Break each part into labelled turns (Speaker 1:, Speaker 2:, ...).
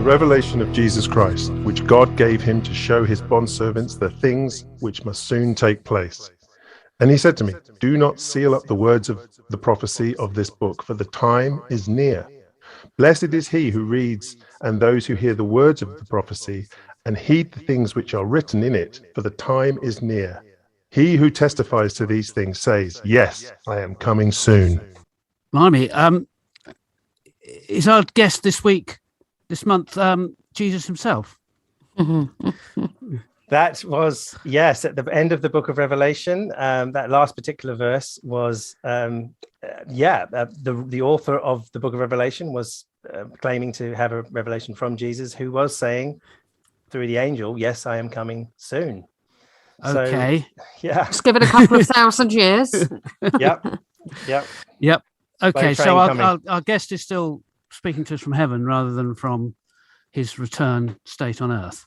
Speaker 1: revelation of Jesus Christ, which God gave him to show his bondservants the things which must soon take place. And he said to me, do not seal up the words of the prophecy of this book, for the time is near. Blessed is he who reads and those who hear the words of the prophecy and heed the things which are written in it, for the time is near. He who testifies to these things says, yes, I am coming soon.
Speaker 2: Blimey, is our guest this month, Jesus himself?
Speaker 3: That was, yes, at the end of the book of Revelation. That last particular verse was, the author of the book of Revelation was claiming to have a revelation from Jesus, who was saying through the angel, yes, I am coming soon.
Speaker 2: Okay.
Speaker 3: So, yeah.
Speaker 4: Just give it a couple of thousand years.
Speaker 3: Yep.
Speaker 2: Okay, so our guest is still speaking to us from heaven rather than from his return state on earth.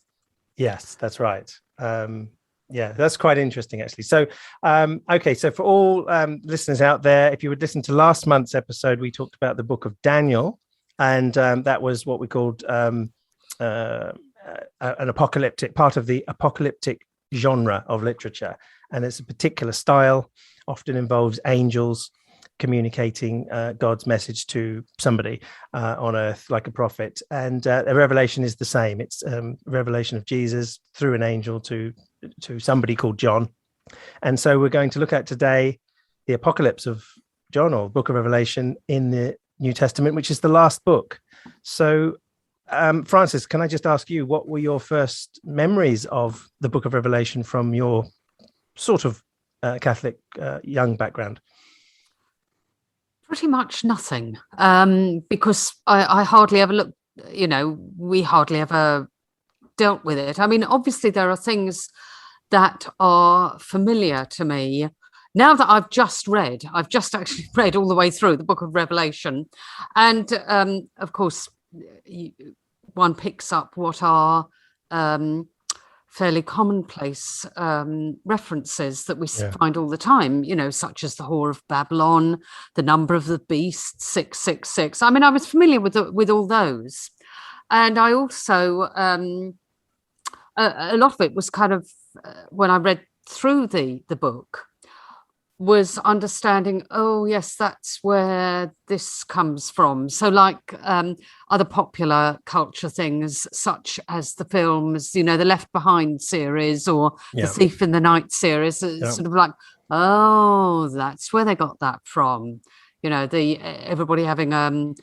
Speaker 3: Yes, that's right. That's quite interesting, actually. So, so for all listeners out there, if you would listen to last month's episode, we talked about the book of Daniel, and that was what we called an apocalyptic, part of the apocalyptic genre of literature. And it's a particular style, often involves angels communicating God's message to somebody on earth, like a prophet. And a revelation is the same. It's a revelation of Jesus through an angel to somebody called John. And so we're going to look at today the apocalypse of John, or book of Revelation in the New Testament, which is the last book. So Francis, can I just ask you, what were your first memories of the book of Revelation from your sort of Catholic young background?
Speaker 4: Pretty much nothing, because I hardly ever looked, we hardly ever dealt with it. I mean, obviously there are things that are familiar to me. Now that I've just actually read all the way through the book of Revelation. And of course, one picks up what are fairly commonplace references that we find all the time, such as the Whore of Babylon, the number of the beast, 666. I mean, I was familiar with all those. And I also, a lot of it was kind of, when I read through the book, was understanding, oh yes, that's where this comes from. So like other popular culture things, such as the films, the Left Behind series or the Thief in the Night series, sort of like, oh, that's where they got that from. Everybody having a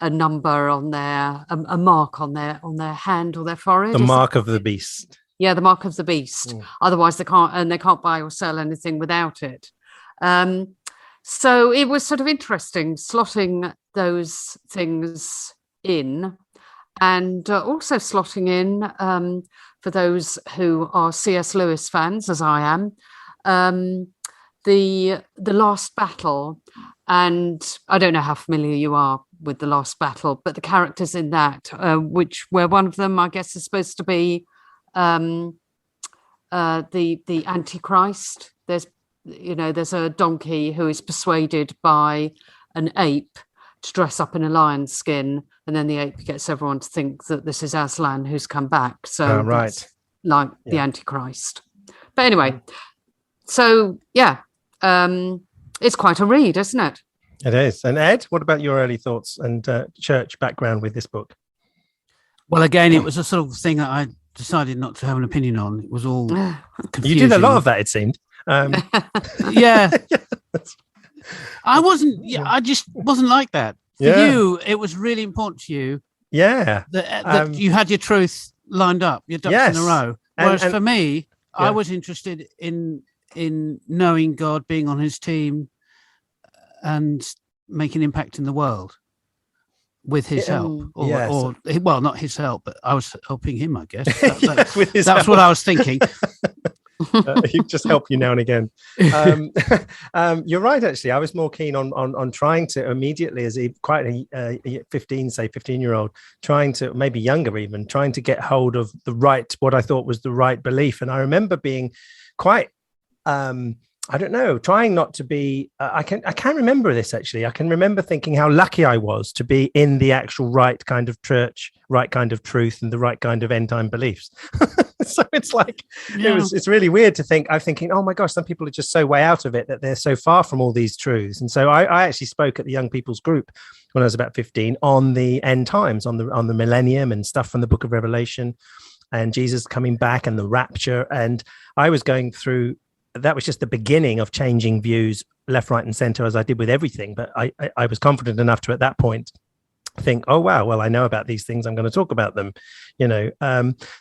Speaker 4: number on their, a mark on their hand or their forehead.
Speaker 3: The mark of the beast.
Speaker 4: Yeah, the mark of the beast. Otherwise they can't buy or sell anything without it. So it was sort of interesting slotting those things in, and also slotting in, for those who are C.S. Lewis fans, as I am, the Last Battle. And I don't know how familiar you are with the Last Battle, but the characters in that, where one of them, I guess, is supposed to be the Antichrist. There's a donkey who is persuaded by an ape to dress up in a lion's skin, and then the ape gets everyone to think that this is Aslan who's come back. So right, like the Antichrist. But anyway, so it's quite a read, isn't it?
Speaker 3: It is. And Ed, what about your early thoughts and church background with this book?
Speaker 2: Well, again, it was a sort of thing that I decided not to have an opinion on. It was all confusing.
Speaker 3: You did a lot of that, it seemed.
Speaker 2: Yeah. I wasn't. Yeah, I just wasn't like that. For you, it was really important to you.
Speaker 3: Yeah,
Speaker 2: that you had your truth lined up, your ducks in a row. Whereas for me, I was interested in knowing God, being on His team, and making impact in the world with His help, or not His help, but I was helping Him, I guess. That's what I was thinking.
Speaker 3: He just help you now and again. You're right, actually. I was more keen on trying to immediately, as quite a 15-year-old, trying to, maybe younger even, trying to get hold of what I thought was the right belief. And I remember being quite I don't know, trying not to be, I can't remember this actually. I can remember thinking how lucky I was to be in the actual right kind of church, right kind of truth, and the right kind of end time beliefs. So it's like, it's really weird to think, I'm thinking, oh my gosh, some people are just so way out of it that they're so far from all these truths. And so I actually spoke at the young people's group when I was about 15 on the end times, on the millennium and stuff from the book of Revelation and Jesus coming back and the rapture. And I was going through, that was just the beginning of changing views left, right, and center, as I did with everything. But I was confident enough to, at that point, think, oh, wow, well, I know about these things. I'm going to talk about them,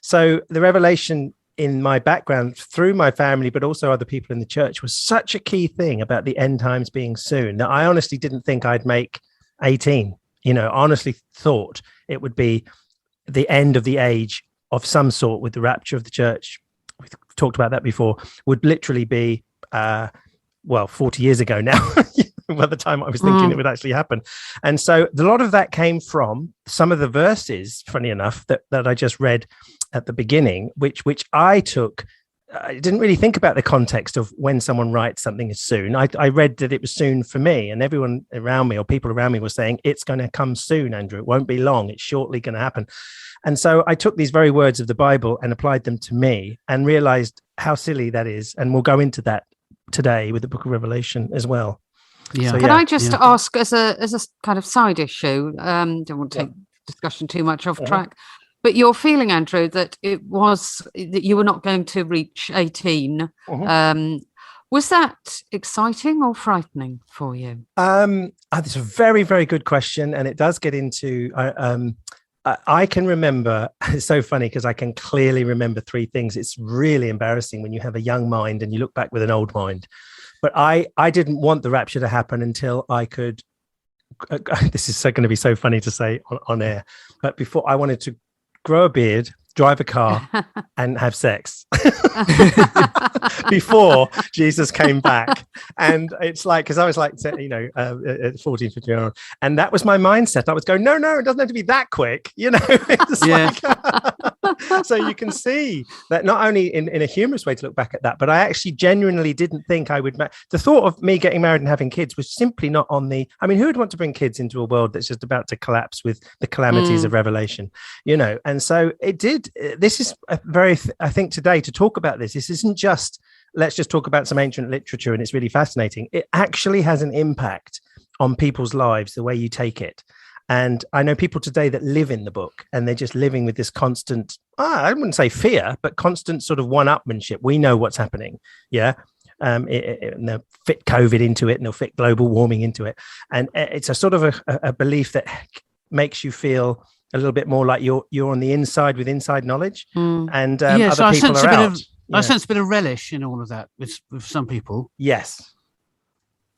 Speaker 3: So the revelation in my background through my family, but also other people in the church, was such a key thing about the end times being soon that I honestly didn't think I'd make 18. Honestly thought it would be the end of the age of some sort with the rapture of the church. We've talked about that before, would literally be 40 years ago now by the time I was thinking it would actually happen. And so a lot of that came from some of the verses, funny enough, that I just read at the beginning, which I took. I didn't really think about the context of when someone writes something is soon. I read that it was soon for me, and everyone around me or people around me were saying, it's going to come soon, Andrew. It won't be long. It's shortly going to happen. And so I took these very words of the Bible and applied them to me and realized how silly that is. And we'll go into that today with the book of Revelation as well.
Speaker 2: Yeah.
Speaker 4: So, Can I just ask as a kind of side issue, don't want to take discussion too much off track, but your feeling, Andrew, that that you were not going to reach 18, was that exciting or frightening for you?
Speaker 3: That's a very, very good question. And it does get into... I can remember, it's so funny because I can clearly remember three things. It's really embarrassing when you have a young mind and you look back with an old mind. But I didn't want the rapture to happen until I could, this is going to be so funny to say on air, but before, I wanted to grow a beard, drive a car and have sex before Jesus came back. And it's like, because I was like, 14, 15 year old, and that was my mindset. I was going, no, it doesn't have to be that quick, So you can see that not only in a humorous way to look back at that, but I actually genuinely didn't think I would. The thought of me getting married and having kids was simply not on the, who would want to bring kids into a world that's just about to collapse with the calamities of Revelation, and so it did. This is a very, I think today to talk about this isn't just, let's just talk about some ancient literature and it's really fascinating. It actually has an impact on people's lives, the way you take it. And I know people today that live in the book and they're just living with this constant, I wouldn't say fear, but constant sort of one-upmanship. We know what's happening. Yeah. And they'll fit COVID into it and they'll fit global warming into it. And it's a sort of a belief that makes you feel a little bit more like you're on the inside with inside knowledge, and other people are out.
Speaker 2: I sense a bit of relish in all of that with some people.
Speaker 3: Yes,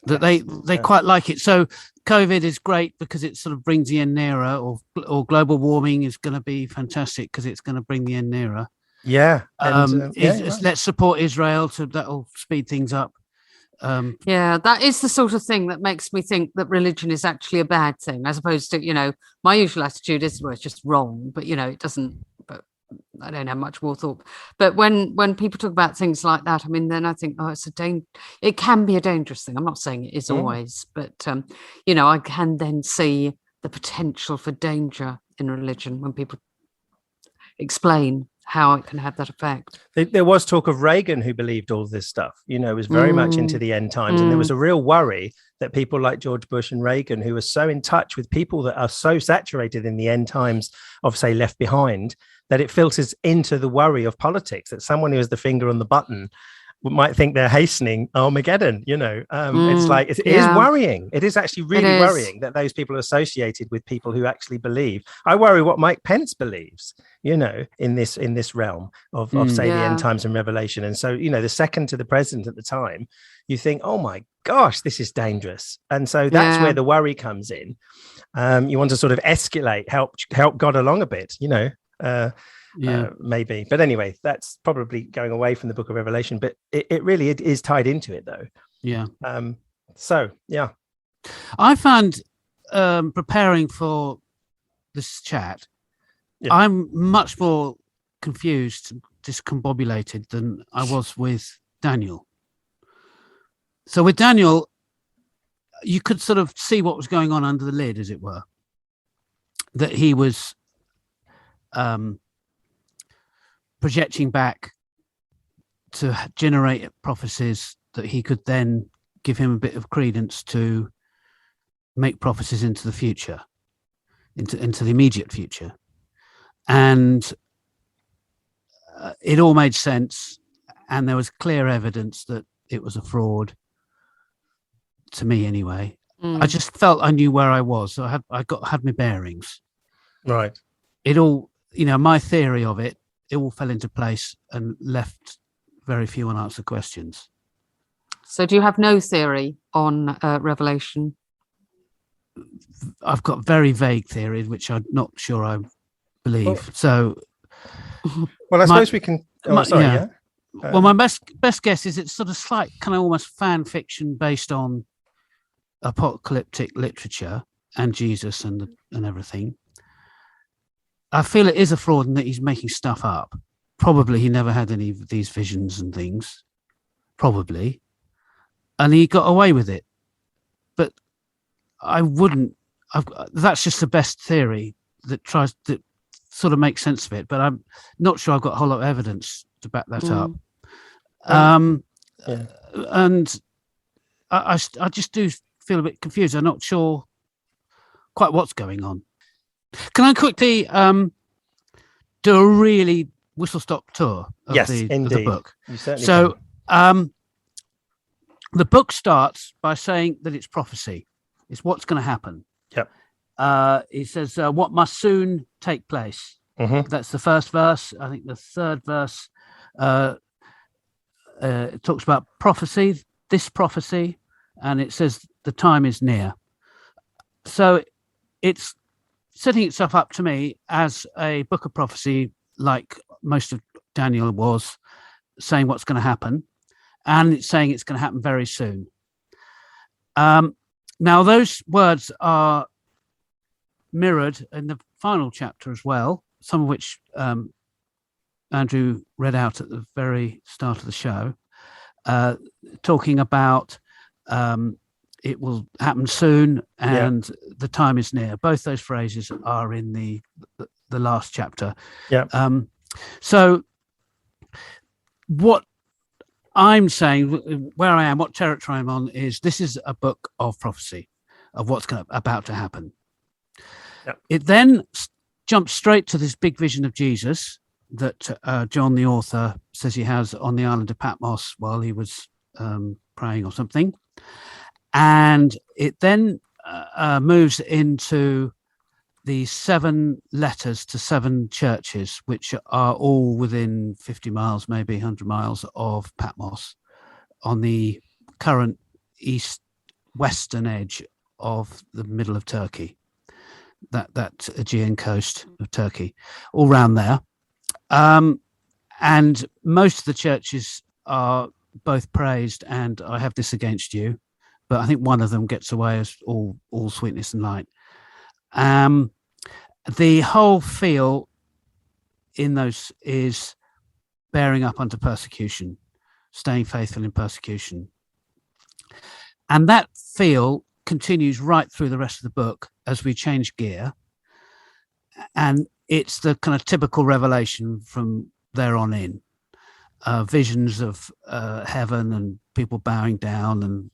Speaker 2: that they quite like it. So COVID is great because it sort of brings the end nearer, or global warming is going to be fantastic because it's going to bring the end nearer.
Speaker 3: Yeah,
Speaker 2: let's support Israel, so that'll speed things up.
Speaker 4: That is the sort of thing that makes me think that religion is actually a bad thing, as opposed to, my usual attitude is, well, it's just wrong, but it doesn't, but I don't have much more thought. But when people talk about things like that, then I think, it can be a dangerous thing. I'm not saying it is always, but I can then see the potential for danger in religion when people explain how it can have that effect.
Speaker 3: There was talk of Reagan, who believed all this stuff, was very much into the end times. And there was a real worry that people like George Bush and Reagan, who are so in touch with people that are so saturated in the end times of, say, Left Behind, that it filters into the worry of politics, that someone who has the finger on the button might think they're hastening Armageddon. It's like, it is worrying. It is actually really worrying that those people are associated with people who actually believe. I worry what Mike Pence believes, in this realm of say, the end times and Revelation. And so, the second to the president at the time, you think, oh my gosh, this is dangerous. And so that's where the worry comes in. You want to sort of escalate, help God along a bit, maybe. But anyway, that's probably going away from the book of Revelation, but it really is tied into it though.
Speaker 2: I found preparing for this chat, I'm much more confused, discombobulated than I was with Daniel. So with Daniel, you could sort of see what was going on under the lid, as it were, that he was projecting back to generate prophecies that he could then give him a bit of credence to make prophecies into the future, into the immediate future. And it all made sense. And there was clear evidence that it was a fraud, to me anyway. I just felt I knew where I was. So I had my bearings.
Speaker 3: Right.
Speaker 2: It all, my theory of it all fell into place and left very few unanswered questions.
Speaker 4: So do you have no theory on Revelation?
Speaker 2: I've got very vague theories, which I'm not sure I believe.
Speaker 3: Well, I suppose we can. Yeah.
Speaker 2: Well, my best guess is it's sort of slight, kind of almost fan fiction based on apocalyptic literature and Jesus and everything. I feel it is a fraud and that he's making stuff up. Probably he never had any of these visions and things. Probably. And he got away with it. But I wouldn't. That's just the best theory that tries to sort of make sense of it. But I'm not sure I've got a whole lot of evidence to back that up. And I just do feel a bit confused. I'm not sure quite what's going on. Can I quickly do a really whistle-stop tour of, the book?
Speaker 3: You certainly
Speaker 2: can. The book starts by saying that it's prophecy. It's what's going to happen.
Speaker 3: Yep.
Speaker 2: It says what must soon take place.
Speaker 3: Mm-hmm.
Speaker 2: That's the first verse. I think the third verse it talks about prophecy, this prophecy, and it says the time is near. So it's setting itself up to me as a book of prophecy, like most of Daniel was, saying what's going to happen, and it's saying it's going to happen very soon. Now, those words are mirrored in the final chapter as well, some of which Andrew read out at the very start of the show, talking about it will happen soon and the time is near. Both those phrases are in the last chapter. So what I'm saying, where I am, what territory I'm on, is this is a book of prophecy of what's about to happen. It then jumps straight to this big vision of Jesus that John, the author, says he has on the island of Patmos while he was praying or something. And it then moves into the 7 letters to 7 churches, which are all within 50 miles, maybe 100 miles of Patmos, on the current east-western edge of the middle of Turkey, that Aegean coast of Turkey, all round there. And most of the churches are both praised and I have this against you, but I think one of them gets away as all sweetness and light. The whole feel in those is bearing up under persecution, staying faithful in persecution. And that feel continues right through the rest of the book as we change gear. And it's the kind of typical revelation from there on in. Visions of heaven and people bowing down and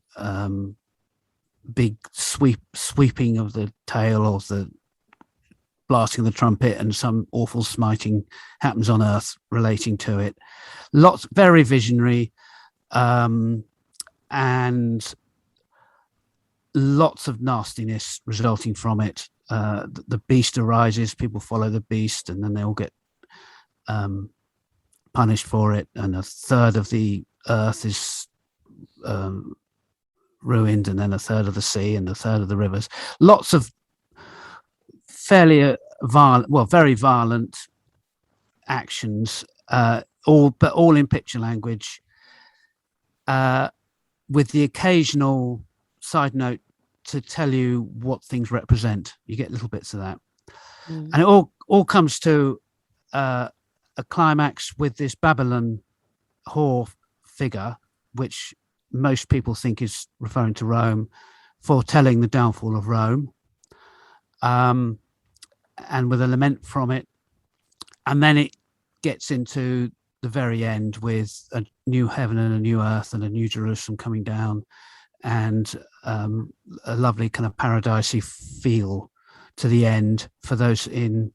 Speaker 2: big sweeping of the tail of the blasting the trumpet, and some awful smiting happens on earth relating to it. Lots, very visionary, and lots of nastiness resulting from it. The beast arises, people follow the beast, and then they all get punished for it, and a third of the earth is ruined, and then a third of the sea and a third of the rivers. Lots of fairly violent, very violent actions, all in picture language, with the occasional side note to tell you what things represent. You get little bits of that. And it all comes to a climax with this Babylon whore figure, which most people think is referring to Rome, foretelling the downfall of Rome, and with a lament from it. And then it gets into the very end with a new heaven and a new earth and a new Jerusalem coming down, and a lovely kind of paradisey feel to the end for those in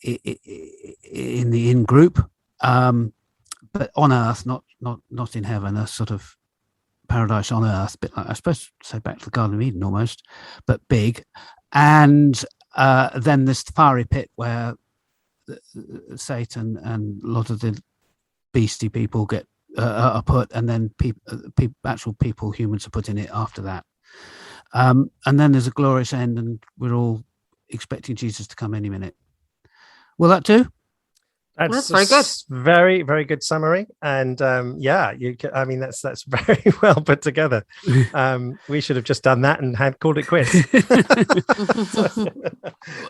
Speaker 2: the in group, but on earth, not in heaven, a sort of paradise on earth, a bit like, I suppose, say back to the Garden of Eden almost, but big. And then this fiery pit where Satan and a lot of the beastie people are put, and then actual people, humans, are put in it after that. And then there's a glorious end, and we're all expecting Jesus to come any minute. Will that do?
Speaker 3: That's
Speaker 4: very good.
Speaker 3: Very, very good summary. And that's very well put together. We should have just done that and had called it quits.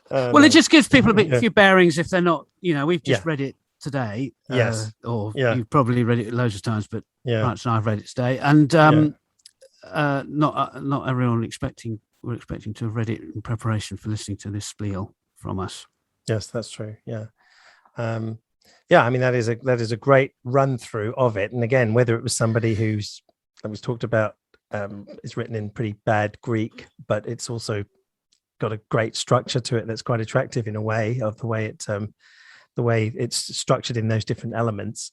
Speaker 2: Well, it just gives people a few bearings if they're not, we've just read it today.
Speaker 3: Yes.
Speaker 2: You've probably read it loads of times, but Rance and I've read it today. And not everyone we're expecting to have read it in preparation for listening to this spiel from us.
Speaker 3: Yes, that's true. Yeah. That is a great run through of it. And again, whether it was somebody that was talked about, is written in pretty bad Greek, but it's also got a great structure to it that's quite attractive in a way, of the way it's structured in those different elements,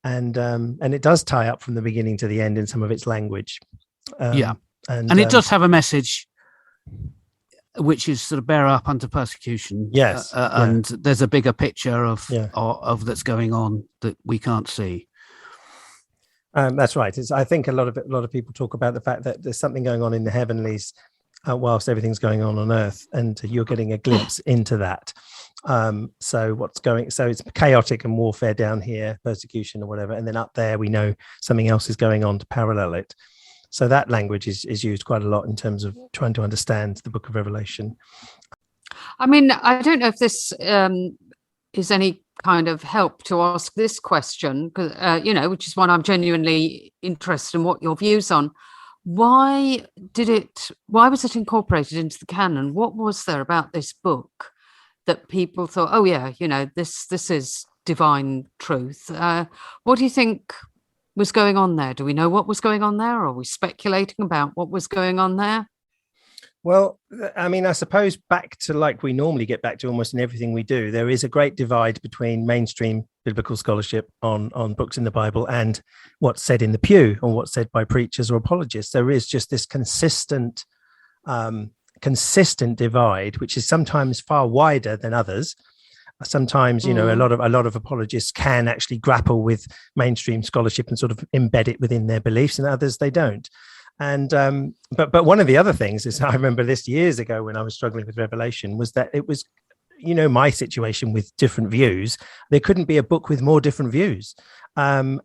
Speaker 3: and it does tie up from the beginning to the end in some of its language. And
Speaker 2: it does have a message, which is sort of bear up unto persecution.
Speaker 3: Yes,
Speaker 2: and there's a bigger picture of that's going on that we can't see.
Speaker 3: That's right. I think a lot of people talk about the fact that there's something going on in the heavenlies whilst everything's going on earth, and you're getting a glimpse into that. So it's chaotic and warfare down here, persecution or whatever, and then up there we know something else is going on to parallel it. So that language is used quite a lot in terms of trying to understand the book of Revelation.
Speaker 4: I mean, I don't know if this is any kind of help to ask this question, because which is one I'm genuinely interested in what your views on. Why was it incorporated into the canon? What was there about this book that people thought, oh yeah, this is divine truth? What do you think was going on there? Do we know what was going on there? Or are we speculating about what was going on there?
Speaker 3: Well, I mean, I suppose back to, like we normally get back to almost in everything we do, there is a great divide between mainstream biblical scholarship on books in the Bible and what's said in the pew or what's said by preachers or apologists. There is just this consistent divide, which is sometimes far wider than others. Sometimes, a lot of apologists can actually grapple with mainstream scholarship and sort of embed it within their beliefs, and others they don't. And but one of the other things is, I remember this years ago when I was struggling with Revelation, was that it was, my situation with different views. There couldn't be a book with more different views. And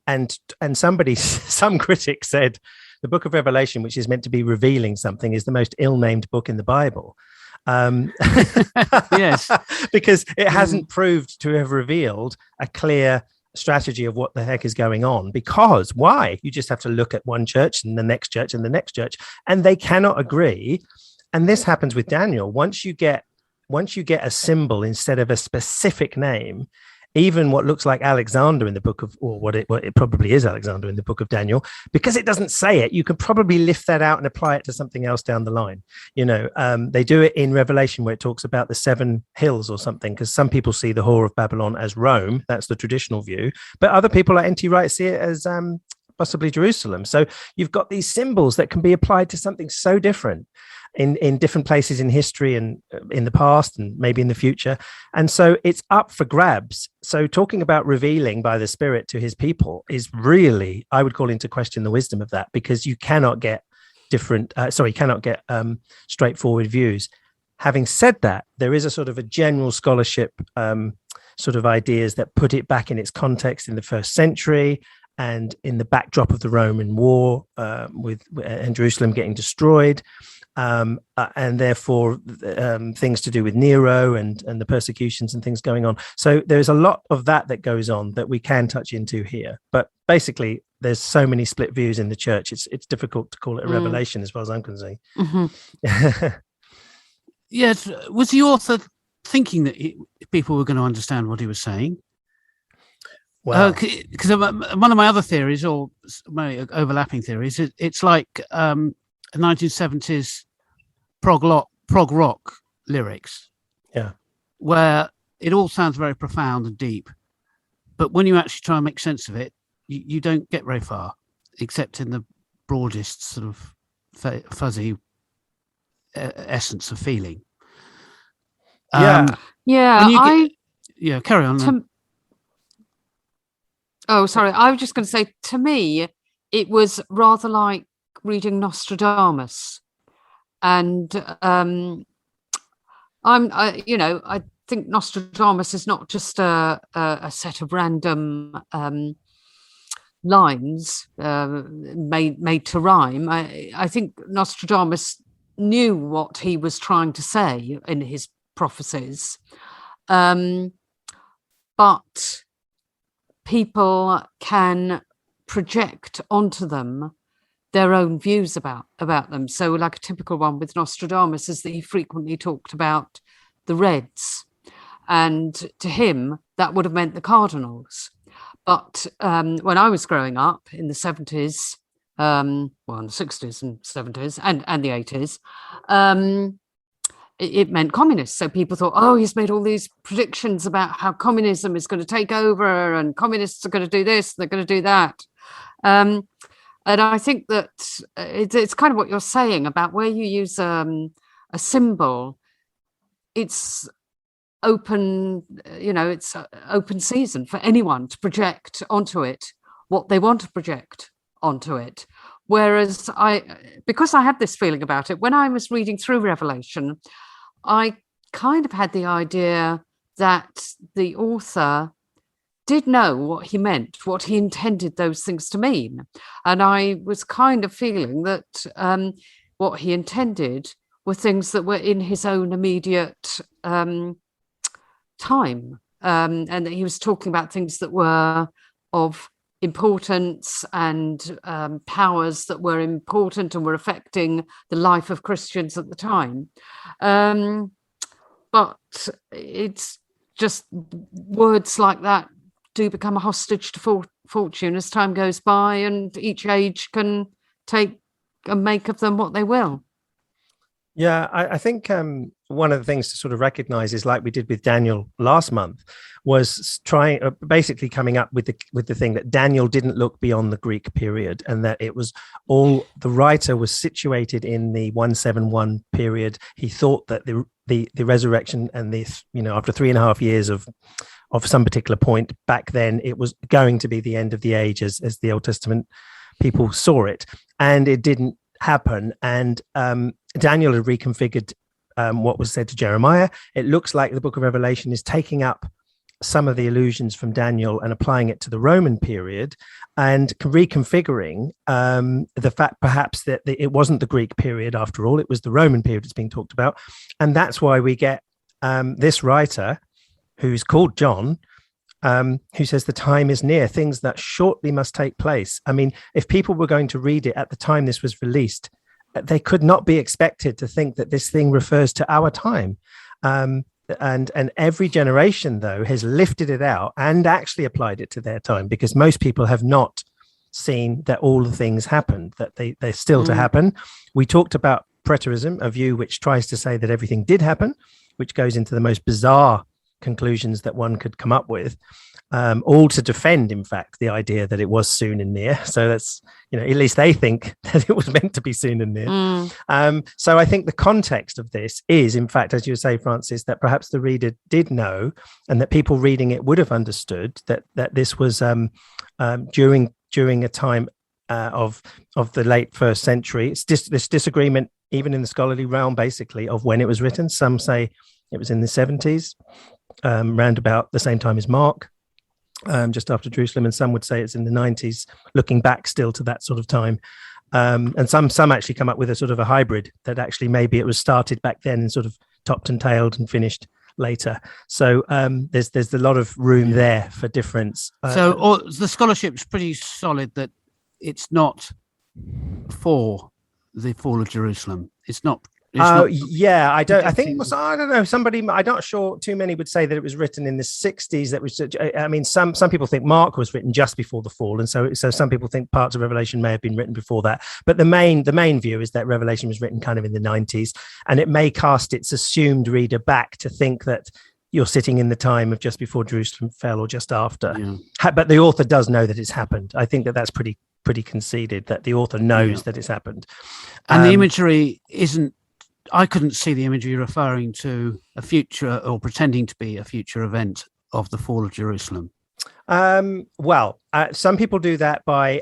Speaker 3: some critic said the book of Revelation, which is meant to be revealing something, is the most ill-named book in the Bible.
Speaker 2: Yes,
Speaker 3: because it hasn't proved to have revealed a clear strategy of what the heck is going on. Because why? You just have to look at one church and the next church and the next church, and they cannot agree. And this happens with Daniel. Once you get a symbol instead of a specific name, even what looks like Alexander in the book of, or what it probably is Alexander in the book of Daniel, because it doesn't say it, you can probably lift that out and apply it to something else down the line. They do it in Revelation where it talks about the 7 hills or something, because some people see the whore of Babylon as Rome. That's the traditional view. But other people like N.T. Wright see it as possibly Jerusalem. So you've got these symbols that can be applied to something so different in different places in history and in the past and maybe in the future. And so it's up for grabs. So talking about revealing by the Spirit to his people is really, I would call into question the wisdom of that, because you cannot get straightforward views. Having said that, there is a sort of a general scholarship sort of ideas that put it back in its context in the first century and in the backdrop of the Roman war and Jerusalem getting destroyed. And therefore things to do with Nero and the persecutions and things going on. So there's a lot of that goes on that we can touch into here. But basically, there's so many split views in the church. It's difficult to call it a revelation, as far as I'm concerned.
Speaker 2: Yes, was the author thinking that people were going to understand what he was saying? Well, because one of my other theories, or my overlapping theories, it's like 1970s prog rock lyrics.
Speaker 3: Yeah,
Speaker 2: where it all sounds very profound and deep, but when you actually try and make sense of it, you don't get very far, except in the broadest sort of fuzzy essence of feeling.
Speaker 4: Carry on. Oh, sorry. I was just going to say, to me, it was rather like reading Nostradamus, and I think Nostradamus is not just a set of random lines made to rime. I think Nostradamus knew what he was trying to say in his prophecies, but people can project onto them their own views about them. So like a typical one with Nostradamus is that he frequently talked about the Reds, and to him that would have meant the Cardinals. But when I was growing up in the 70s, in the 60s and 70s and the 80s, it meant communists. So people thought, oh, he's made all these predictions about how communism is going to take over and communists are going to do this, they're going to do that. And I think that it's kind of what you're saying about where you use a symbol. It's open, it's open season for anyone to project onto it what they want to project onto it. Whereas because I had this feeling about it, when I was reading through Revelation, I kind of had the idea that the author did know what he meant, what he intended those things to mean. And I was kind of feeling that what he intended were things that were in his own immediate time. And that he was talking about things that were of importance and powers that were important and were affecting the life of Christians at the time. But it's just words like that do become a hostage to fortune as time goes by, and each age can take and make of them what they will.
Speaker 3: Yeah, I think one of the things to sort of recognize is, like we did with Daniel last month, was basically coming up with the thing that Daniel didn't look beyond the Greek period, and that it was all, the writer was situated in the 171 period. He thought that the resurrection and this, after 3.5 years of some particular point back then, it was going to be the end of the age as the Old Testament people saw it, and it didn't happen. And Daniel had reconfigured what was said to Jeremiah. It looks like the book of Revelation is taking up some of the allusions from Daniel and applying it to the Roman period, and reconfiguring the fact perhaps that it wasn't the Greek period after all, it was the Roman period that's being talked about. And that's why we get this writer who's called John, who says the time is near, things that shortly must take place. I mean, if people were going to read it at the time this was released, they could not be expected to think that this thing refers to our time. And every generation, though, has lifted it out and actually applied it to their time, because most people have not seen that all the things happened, that they're still to happen. We talked about preterism, a view which tries to say that everything did happen, which goes into the most bizarre conclusions that one could come up with, all to defend, in fact, the idea that it was soon and near. So that's, at least they think that it was meant to be soon and near. So I think the context of this is, in fact, as you say, Francis, that perhaps the reader did know, and that people reading it would have understood that this was during a time of the late first century. It's this disagreement, even in the scholarly realm, basically, of when it was written. Some say it was in the 70s. Round about the same time as Mark, just after Jerusalem, and some would say it's in the 90s, looking back still to that sort of time. And some actually come up with a sort of a hybrid, that actually maybe it was started back then and sort of topped and tailed and finished later. So there's a lot of room there for difference.
Speaker 2: So the scholarship's pretty solid that it's not for the fall of Jerusalem. It's not.
Speaker 3: Yeah, I don't. I think I don't know. Somebody, I'm not sure. Too many would say that it was written in the 60s. That was. I mean, some people think Mark was written just before the fall, and so some people think parts of Revelation may have been written before that. But the main view is that Revelation was written kind of in the 90s, and it may cast its assumed reader back to think that you're sitting in the time of just before Jerusalem fell or just after. Yeah. But the author does know that it's happened. I think that's pretty conceded that the author knows that it's happened,
Speaker 2: and the imagery isn't. I couldn't see the imagery referring to a future or pretending to be a future event of the fall of Jerusalem.
Speaker 3: Some people do that by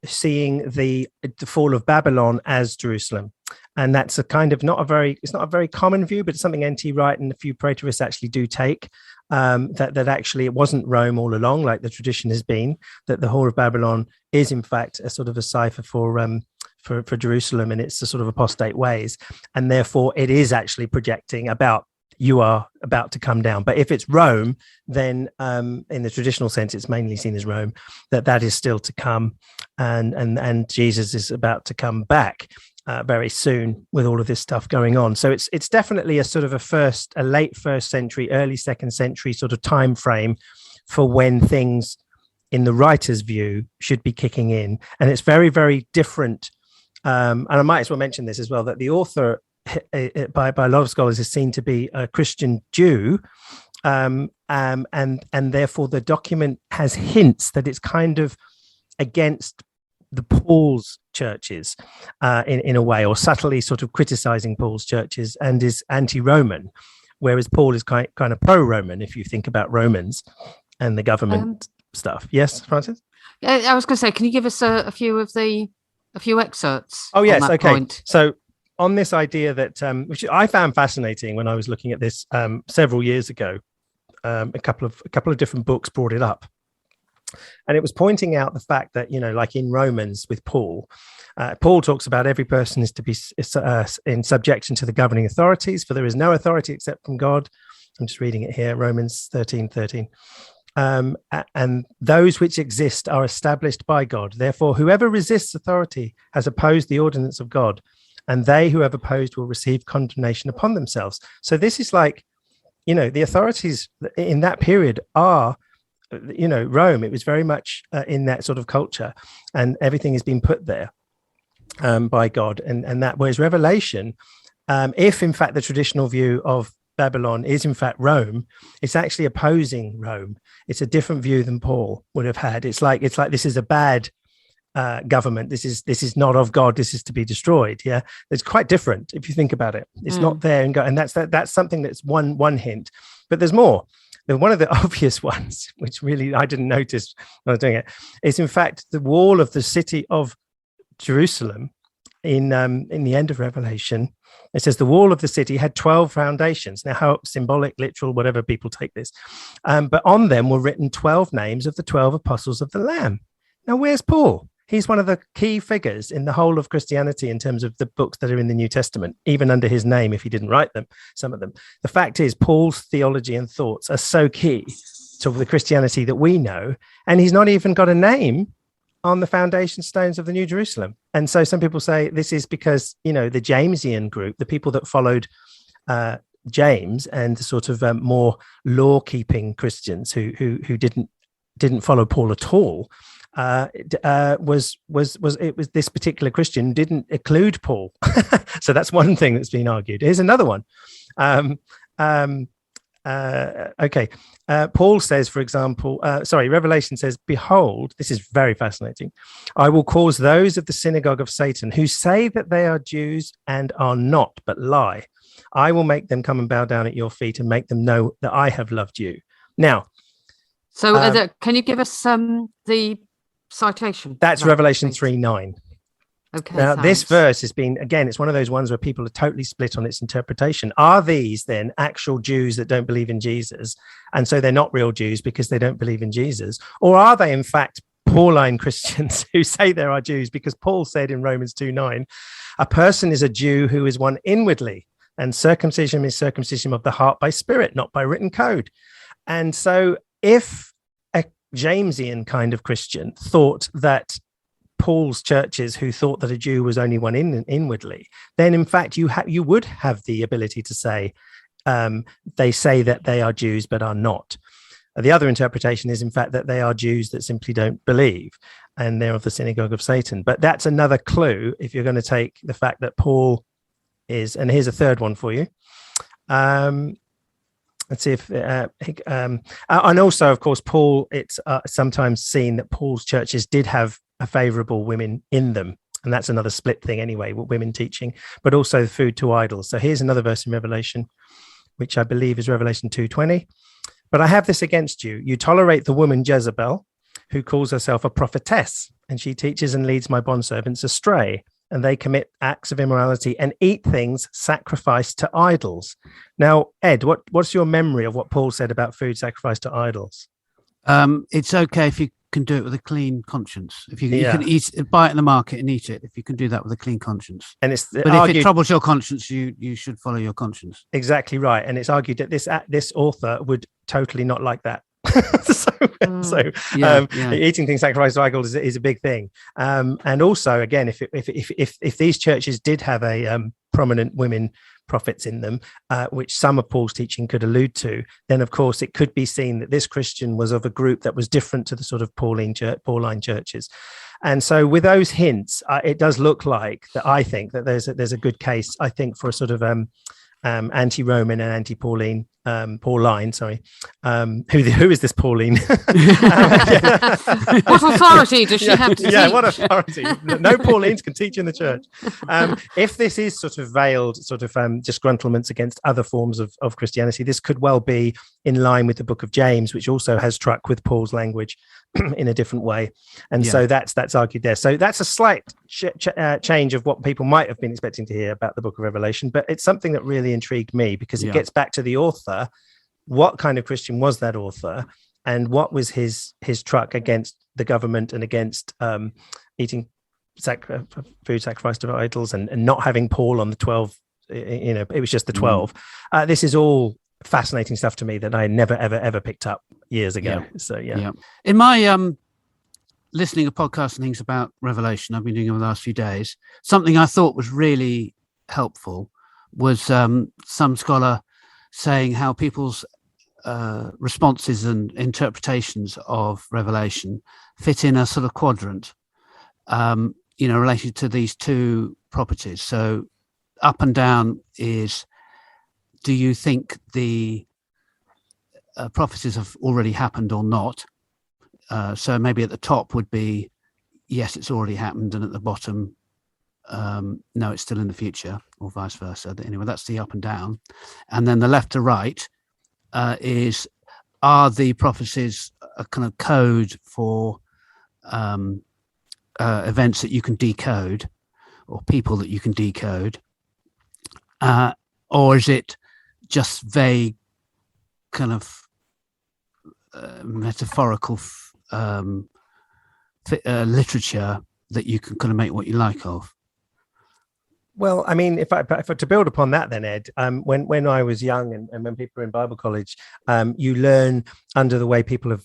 Speaker 3: seeing the fall of Babylon as Jerusalem. And that's a kind of it's not a very common view, but it's something N.T. Wright and a few preterists actually do take, that actually it wasn't Rome all along, like the tradition has been, that the Whore of Babylon is in fact a sort of a cipher for Jerusalem and its a sort of apostate ways. And therefore it is actually projecting about you are about to come down. But if it's Rome, then in the traditional sense, it's mainly seen as Rome, that is still to come. And Jesus is about to come back very soon with all of this stuff going on. So it's definitely a sort of a late first century, early second century sort of time frame for when things in the writer's view should be kicking in. And it's very, very different. And I might as well mention this as well, that the author by a lot of scholars is seen to be a Christian Jew. And therefore the document has hints that it's kind of against the Paul's churches in a way, or subtly sort of criticizing Paul's churches, and is anti-Roman, whereas Paul is kind of pro-Roman if you think about Romans and the government stuff. Yes, Francis?
Speaker 4: I was going to say, can you give us a few excerpts?
Speaker 3: Oh yes, okay.
Speaker 4: Point?
Speaker 3: So on this idea that which I found fascinating when I was looking at this several years ago, a couple of different books brought it up. And it was pointing out the fact that, like in Romans with Paul, Paul talks about every person is to be in subjection to the governing authorities, for there is no authority except from God. I'm just reading it here, Romans 13:13. And those which exist are established by God. Therefore, whoever resists authority has opposed the ordinance of God, and they who have opposed will receive condemnation upon themselves. So this is like, the authorities in that period are, Rome. It was very much in that sort of culture, and everything has been put there by God. And that, whereas Revelation, if in fact the traditional view of Babylon is in fact Rome, it's actually opposing Rome. It's a different view than Paul would have had. It's like this is a bad government. This is not of God. This is to be destroyed. Yeah, it's quite different if you think about it. It's not there and that's something that's one hint. But there's more. One of the obvious ones, which really I didn't notice when I was doing it, is in fact the wall of the city of Jerusalem in the end of Revelation. It says the wall of the city had 12 foundations. Now, how symbolic, literal, whatever people take this. But on them were written 12 names of the 12 apostles of the Lamb. Now, where's Paul? He's one of the key figures in the whole of Christianity in terms of the books that are in the New Testament, even under his name, if he didn't write them, some of them. The fact is, Paul's theology and thoughts are so key to the Christianity that we know, and he's not even got a name on the foundation stones of the New Jerusalem. And so some people say this is because, the Jamesian group, the people that followed James and the sort of more law-keeping Christians who didn't follow Paul at all, was this particular Christian didn't include Paul. So that's one thing that's been argued. Here's another one. Paul says, for example, Revelation says, behold, this is very fascinating. I will cause those of the synagogue of Satan who say that they are Jews and are not, but lie. I will make them come and bow down at your feet and make them know that I have loved you. Now,
Speaker 4: so can you give us the citation?
Speaker 3: That's Revelation 3:9.
Speaker 4: Okay.
Speaker 3: Now, this verse has been, again, it's one of those ones where people are totally split on its interpretation. Are these then actual Jews that don't believe in Jesus? And so they're not real Jews because they don't believe in Jesus? Or are they, in fact, Pauline Christians who say there are Jews? Because Paul said in Romans 2:9, a person is a Jew who is one inwardly, and circumcision is circumcision of the heart by spirit, not by written code. And so if a Jamesian kind of Christian thought that Paul's churches who thought that a Jew was only one inwardly, then in fact you would have the ability to say they say that they are Jews but are not. The other interpretation is in fact that they are Jews that simply don't believe, and they're of the synagogue of Satan. But that's another clue if you're going to take the fact that Paul is, and here's a third one for you. Let's see if, and also, of course, Paul, it's sometimes seen that Paul's churches did have a favorable women in them. And that's another split thing anyway, with women teaching, but also food to idols. So here's another verse in Revelation, which I believe is Revelation 2:20. But I have this against you. You tolerate the woman Jezebel, who calls herself a prophetess, and she teaches and leads my bondservants astray, and they commit acts of immorality and eat things sacrificed to idols. Now, Ed, what's your memory of what Paul said about food sacrificed to idols?
Speaker 2: It's okay if you can do it with a clean conscience. If you can buy it in the market and eat it, if you can do that with a clean conscience. And if it troubles your conscience, you should follow your conscience.
Speaker 3: Exactly right. And it's argued that this author would totally not like that. Eating things sacrificed to idols is a big thing. And also, again, if these churches did have a prominent women prophets in them, which some of Paul's teaching could allude to, then of course it could be seen that this Christian was of a group that was different to the sort of Pauline churches. And so with those hints, it does look like that. I think that there's a good case, I think, for a sort of anti-Roman and anti-Pauline, Pauline, sorry. Who is this Pauline?
Speaker 4: What authority does she have to teach?
Speaker 3: Yeah, what authority? No Paulines can teach in the church. If this is sort of veiled sort of disgruntlements against other forms of Christianity, this could well be in line with the book of James, which also has struck with Paul's language in a different way. And so that's argued there. So that's a slight change of what people might have been expecting to hear about the book of Revelation, but it's something that really intrigued me because it gets back to the author. What kind of Christian was that author, and what was his truck against the government and against eating food sacrificed to idols and not having Paul on the 12? It was just the 12. This is all fascinating stuff to me that I never ever picked up years ago. So
Speaker 2: in my listening to podcasts and things about Revelation I've been doing over the last few days, something I thought was really helpful was some scholar saying how people's responses and interpretations of Revelation fit in a sort of quadrant, related to these two properties. So up and down is, do you think the prophecies have already happened or not? So maybe at the top would be, yes, it's already happened, and at the bottom, no, it's still in the future, or vice versa. Anyway, that's the up and down. And then the left to right is, are the prophecies a kind of code for events that you can decode, or people that you can decode, or is it just vague kind of metaphorical literature that you can kind of make what you like of?
Speaker 3: Well, I mean, if I to build upon that, then Ed, when I was young and when people were in Bible college, you learn under the way people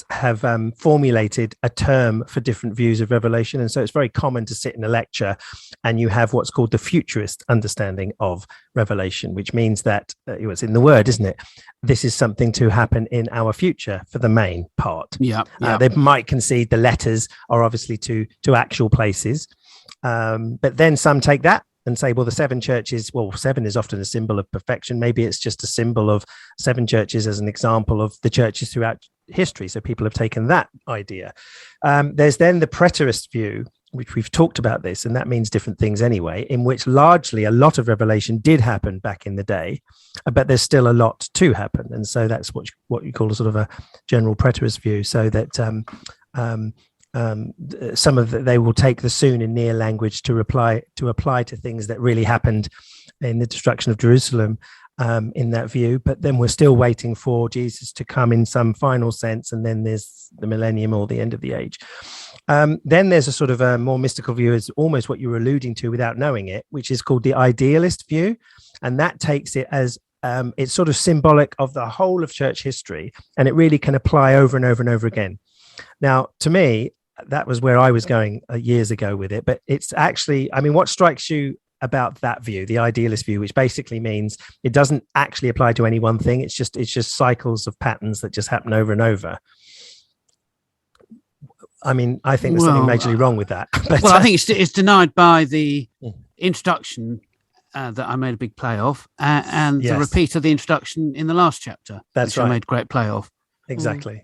Speaker 3: have formulated a term for different views of Revelation, and so it's very common to sit in a lecture and you have what's called the futurist understanding of Revelation, which means that it's in the word, isn't it? This is something to happen in our future for the main part. They might concede the letters are obviously to actual places. But then some take that and say, well, the seven churches, seven is often a symbol of perfection. Maybe it's just a symbol of seven churches as an example of the churches throughout history. So people have taken that idea. There's then the preterist view, which we've talked about this, and that means different things anyway, in which largely a lot of Revelation did happen back in the day, but there's still a lot to happen. And so that's what you call a sort of a general preterist view, so that they will take the soon and near language to apply to things that really happened in the destruction of Jerusalem, in that view. But then we're still waiting for Jesus to come in some final sense, and then there's the millennium or the end of the age. Then there's a sort of a more mystical view, is almost what you were alluding to without knowing it, which is called the idealist view, and that takes it as it's sort of symbolic of the whole of church history, and it really can apply over and over and over again. Now, to me, that was where I was going years ago with it. But it's actually, I mean, what strikes you about that view, the idealist view, which basically means it doesn't actually apply to any one thing. It's just cycles of patterns that just happen over and over. I mean, I think there's something majorly wrong with that. But,
Speaker 2: I think it's denied by the introduction that I made a big play of, and the repeat of the introduction in the last chapter.
Speaker 3: That's
Speaker 2: which
Speaker 3: right.
Speaker 2: I made great play of.
Speaker 3: Exactly.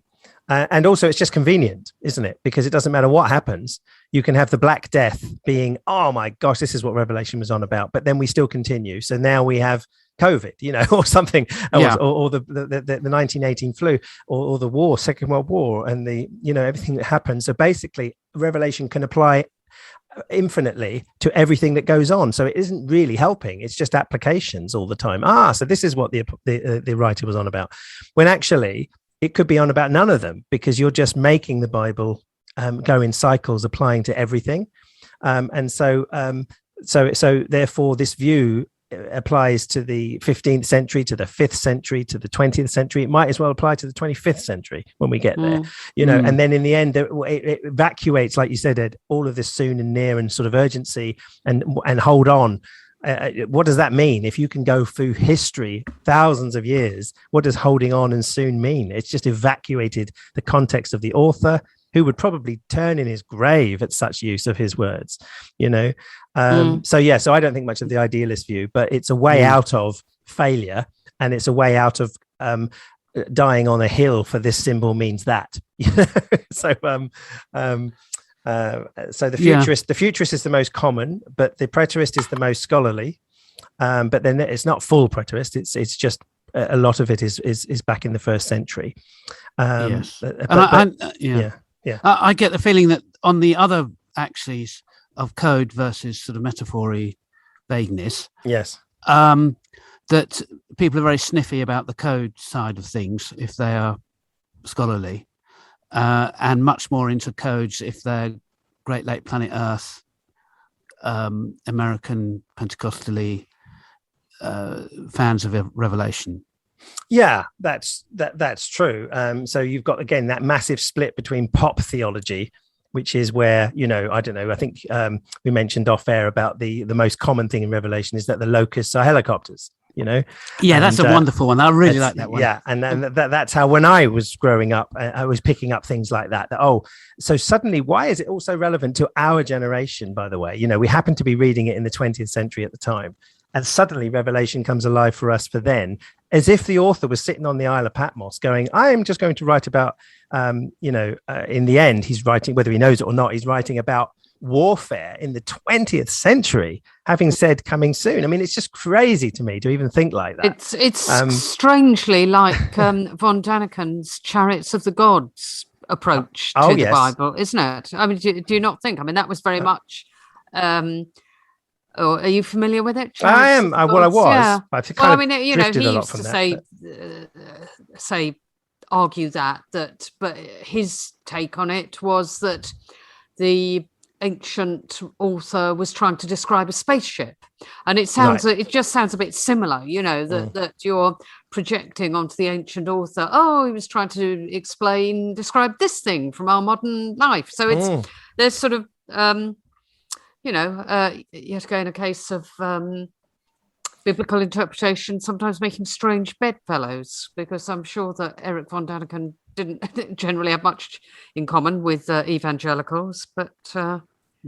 Speaker 3: And also it's just convenient, isn't it? Because it doesn't matter what happens. You can have the Black Death being, oh my gosh, this is what Revelation was on about. But then we still continue. So now we have COVID, or something, or the 1918 flu, or the war, Second World War, and the, everything that happens. So basically Revelation can apply infinitely to everything that goes on. So it isn't really helping. It's just applications all the time. So this is what the writer was on about. When actually it could be on about none of them, because you're just making the Bible go in cycles, applying to everything. So therefore this view applies to the 15th century, to the 5th century, to the 20th century. It might as well apply to the 25th century when we get there, and then in the end it evacuates, like you said, Ed, all of this soon and near and sort of urgency and hold on. What does that mean? If you can go through history, thousands of years, what does holding on and soon mean? It's just evacuated the context of the author, who would probably turn in his grave at such use of his words, So I don't think much of the idealist view, but it's a way out of failure, and it's a way out of dying on a hill for this symbol means that. So the futurist is the most common, but the preterist is the most scholarly. But then it's not full preterist. It's just a lot of it is back in the first century.
Speaker 2: I get the feeling that on the other axes of code versus sort of metaphory vagueness, that people are very sniffy about the code side of things if they are scholarly, and much more into codes if they're Great Lake Planet Earth, American Pentecostally fans of Revelation.
Speaker 3: Yeah, that's true. So you've got, again, that massive split between pop theology, which is where, I don't know, I think we mentioned off air about the most common thing in Revelation is that the locusts are helicopters,
Speaker 2: Yeah, that's a wonderful one. I really like that one.
Speaker 3: Yeah, and that's how, when I was growing up, I was picking up things like that. So suddenly, why is it also relevant to our generation, by the way? We happen to be reading it in the 20th century at the time. And suddenly Revelation comes alive for us for then, as if the author was sitting on the Isle of Patmos going, I'm just going to write about, in the end, he's writing, whether he knows it or not, he's writing about warfare in the 20th century, having said coming soon. I mean, it's just crazy to me to even think like that.
Speaker 4: It's strangely like von Daniken's Chariots of the Gods approach to the Bible, isn't it? I mean, do you not think? I mean, that was very much... Or are you familiar with it?
Speaker 3: I am. I was.
Speaker 4: Yeah.
Speaker 3: I mean,
Speaker 4: he used to argue that, but his take on it was that the ancient author was trying to describe a spaceship, and it just sounds a bit similar, that you're projecting onto the ancient author. Oh, he was trying to describe this thing from our modern life. So there's sort of yet again a case of biblical interpretation sometimes making strange bedfellows, because I'm sure that Eric von Daniken didn't generally have much in common with evangelicals, but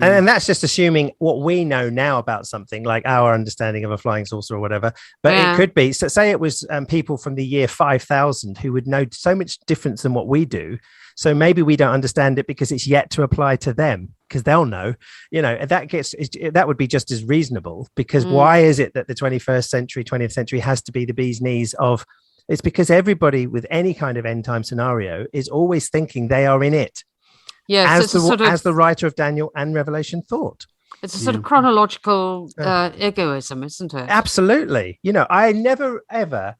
Speaker 3: and that's just assuming what we know now about something, like our understanding of a flying saucer or whatever. But it could be, so say it was people from the year 5000 who would know so much difference than what we do. So maybe we don't understand it because it's yet to apply to them, because they'll know, that would be just as reasonable, because why is it that the 21st century, 20th century has to be the bee's knees of? It's because everybody with any kind of end time scenario is always thinking they are in it.
Speaker 4: Yes,
Speaker 3: as the writer of Daniel and Revelation thought.
Speaker 4: It's a sort of chronological egoism, isn't it?
Speaker 3: Absolutely. I never, ever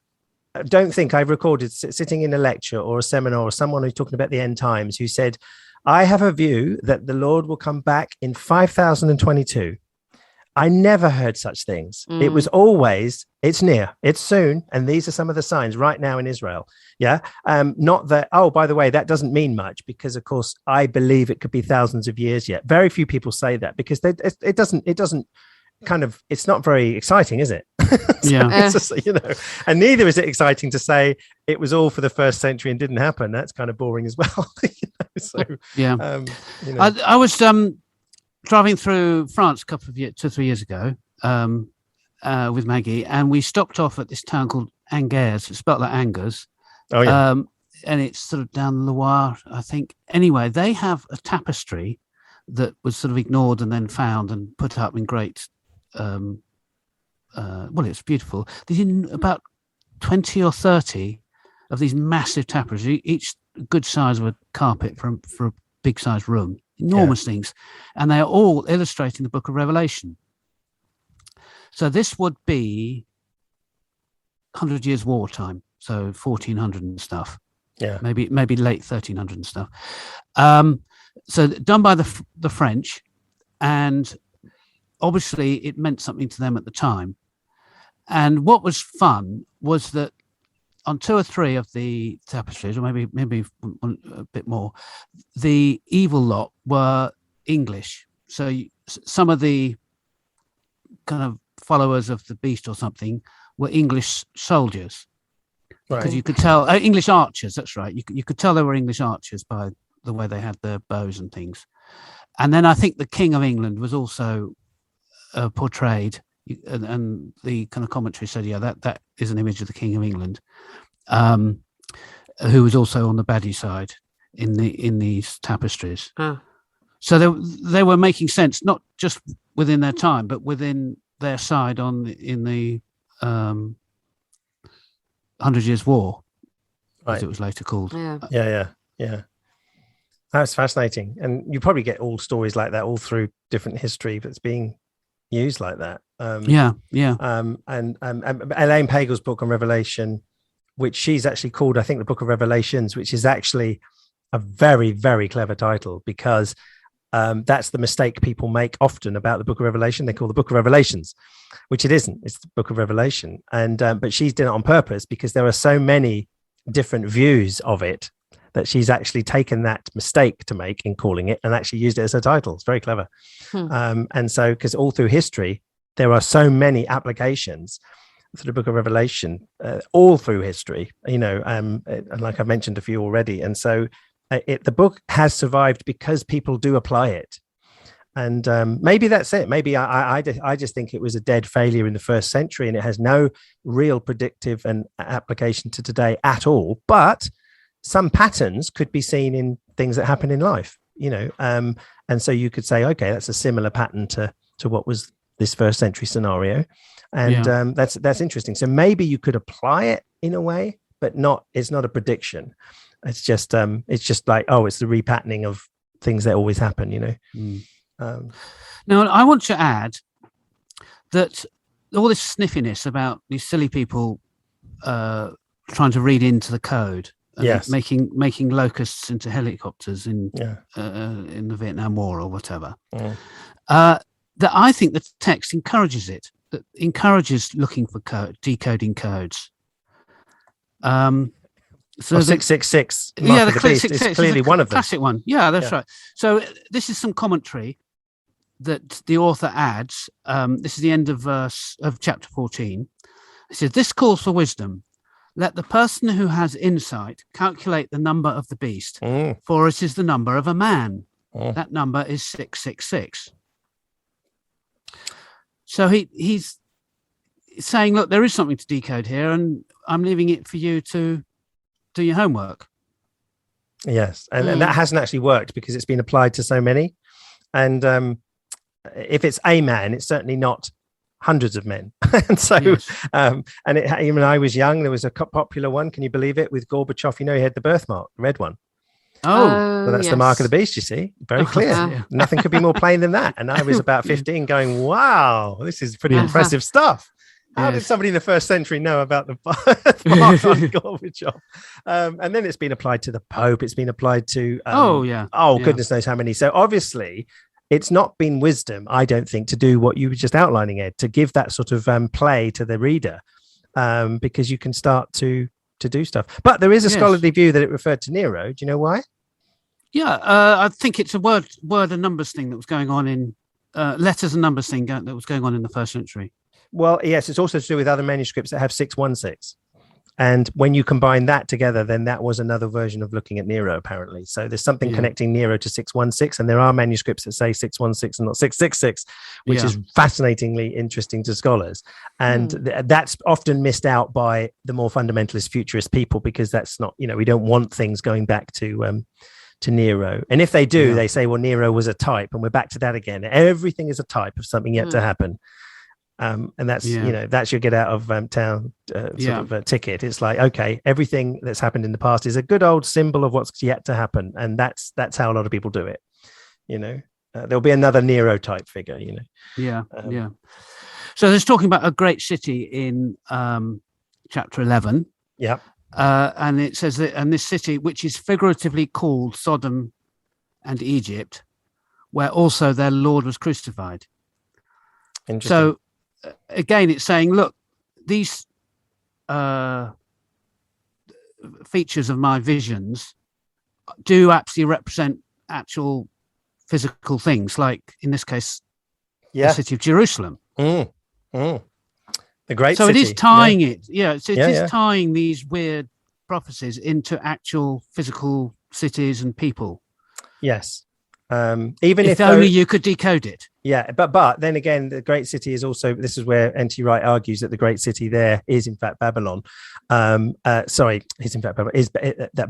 Speaker 3: don't think I've recorded sitting in a lecture or a seminar or someone who's talking about the end times who said, I have a view that the Lord will come back in 5022. I never heard such things. It was always, it's near, it's soon, and these are some of the signs right now in Israel. Yeah. Not that, oh, by the way, that doesn't mean much, because of course I believe it could be thousands of years yet. Very few people say that, because it doesn't kind of, it's not very exciting, is it? It's just, you know, and neither is it exciting to say it was all for the first century and didn't happen. That's kind of boring as well. You know? So
Speaker 2: yeah.
Speaker 3: You know.
Speaker 2: I was driving through France a couple of years, 2 or 3 years ago, with Maggie, and we stopped off at this town called Angers. It's spelled like Angers.
Speaker 3: Oh yeah.
Speaker 2: And it's sort of down the Loire, I think. Anyway, they have a tapestry that was sort of ignored and then found and put up in great. Well, it's beautiful. There's about 20 or 30 of these massive tapestries, each good size of a carpet for a big sized room. Enormous things, and they are all illustrating the book of Revelation. So this would be 100 Years' War time, so 1400 and stuff.
Speaker 3: Yeah,
Speaker 2: maybe late 1300 and stuff. So done by the French, and obviously it meant something to them at the time. And what was fun was that on 2 or 3 of the tapestries, or maybe a bit more, the evil lot were English. So some of the kind of followers of the beast or something were English soldiers, because you could tell English archers. That's right. You could tell they were English archers by the way they had their bows and things. And then I think the King of England was also portrayed. And the kind of commentary said, yeah, that is an image of the King of England, who was also on the baddie side in these tapestries. So they were making sense, not just within their time, but within their side in the 100 Years' War, as it was later called.
Speaker 3: Yeah. That's fascinating, and you probably get all stories like that all through different history that's being used like that. And Elaine Pagel's book on Revelation, which she's actually called, I think, the Book of Revelations, which is actually a very, very clever title, because that's the mistake people make often about the Book of Revelation. They call the Book of Revelations, which it isn't. It's the Book of Revelation. And but she's done it on purpose, because there are so many different views of it that she's actually taken that mistake to make in calling it and actually used it as her title. It's very clever. And so, because all through history, there are so many applications for the Book of Revelation, all through history, you know, and like I've mentioned a few already. And so the book has survived because people do apply it. And maybe that's it. Maybe I just think it was a dead failure in the first century, and it has no real predictive and application to today at all. But some patterns could be seen in things that happen in life, you know, and so you could say, okay, that's a similar pattern to what was this first century scenario, and that's interesting. So maybe you could apply it in a way, but it's not a prediction. It's just like, oh, it's the repatterning of things that always happen, you know.
Speaker 2: Now, I want to add that all this sniffiness about these silly people trying to read into the code. Making locusts into helicopters in the Vietnam War or whatever. That I think the text encourages it. That encourages looking for decoding codes. So
Speaker 3: 666.
Speaker 2: The
Speaker 3: Beast is clearly one of them.
Speaker 2: Classic one. Yeah, that's right. So this is some commentary that the author adds. This is the end of chapter 14. It says, "This calls for wisdom. Let the person who has insight calculate the number of the beast, for it is the number of a man. That number is 666. So he's saying, look, there is something to decode here, and I'm leaving it for you to do your homework.
Speaker 3: Yes, and that hasn't actually worked because it's been applied to so many. And if it's a man, it's certainly not hundreds of men. And so, even I was young, there was a popular one, can you believe it, with Gorbachev, you know, he had the birthmark, the red one. So that's the mark of the beast, you see, very clear. Nothing could be more plain than that. And I was about 15 going, wow, this is pretty impressive stuff. How did somebody in the first century know about the mark on Gorbachev? And then it's been applied to the Pope. It's been applied to, goodness knows how many. So obviously, it's not been wisdom, I don't think, to do what you were just outlining, Ed, to give that sort of play to the reader, because you can start to do stuff. But there is a scholarly view that it referred to Nero. Do you know why?
Speaker 2: Yeah, I think it's a word and numbers thing that was going on in letters and numbers thing that was going on in the 1st century.
Speaker 3: Well, yes, it's also to do with other manuscripts that have 616. And when you combine that together, then that was another version of looking at Nero, apparently. So there's something connecting Nero to 616, and there are manuscripts that say 616 and not 666, which is fascinatingly interesting to scholars. And that's often missed out by the more fundamentalist futurist people, because that's not, we don't want things going back to Nero. And if they do, they say, well, Nero was a type, and we're back to that again. Everything is a type of something yet to happen. And that's that's your get out of town sort of a ticket. It's like, okay, everything that's happened in the past is a good old symbol of what's yet to happen, and that's how a lot of people do it. There'll be another Nero type figure.
Speaker 2: So there's talking about a great city in chapter 11.
Speaker 3: Yeah.
Speaker 2: And it says that, and this city, which is figuratively called Sodom and Egypt, where also their Lord was crucified.
Speaker 3: Interesting.
Speaker 2: So again, it's saying, look, these features of my visions do actually represent actual physical things, like in this case, the city of Jerusalem.
Speaker 3: The great
Speaker 2: so
Speaker 3: city.
Speaker 2: It is tying it. It is tying these weird prophecies into actual physical cities and people.
Speaker 3: Yes. Even if
Speaker 2: only you could decode it.
Speaker 3: Yeah, but then again, the great city is also, this is where N.T. Wright argues that the great city there is in fact Babylon. That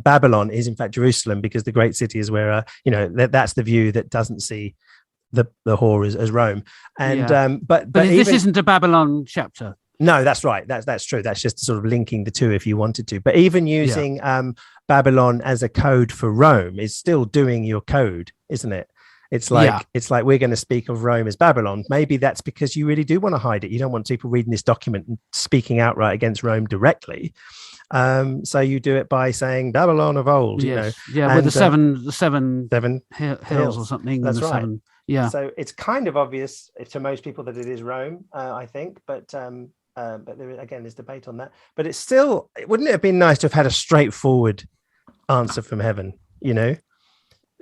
Speaker 3: Babylon is in fact Jerusalem, because the great city is where that's the view that doesn't see the whore as Rome. And but
Speaker 2: this isn't a Babylon chapter.
Speaker 3: No, that's right. That's true. That's just sort of linking the two if you wanted to. But even using Babylon as a code for Rome is still doing your code, isn't it? It's like we're going to speak of Rome as Babylon. Maybe that's because you really do want to hide it. You don't want people reading this document and speaking outright against Rome directly. So you do it by saying Babylon of old,
Speaker 2: with the seven hills or something.
Speaker 3: That's right.
Speaker 2: Seven, yeah.
Speaker 3: So it's kind of obvious to most people that it is Rome, I think, but there's debate on that. But it's still, wouldn't it have been nice to have had a straightforward answer from heaven?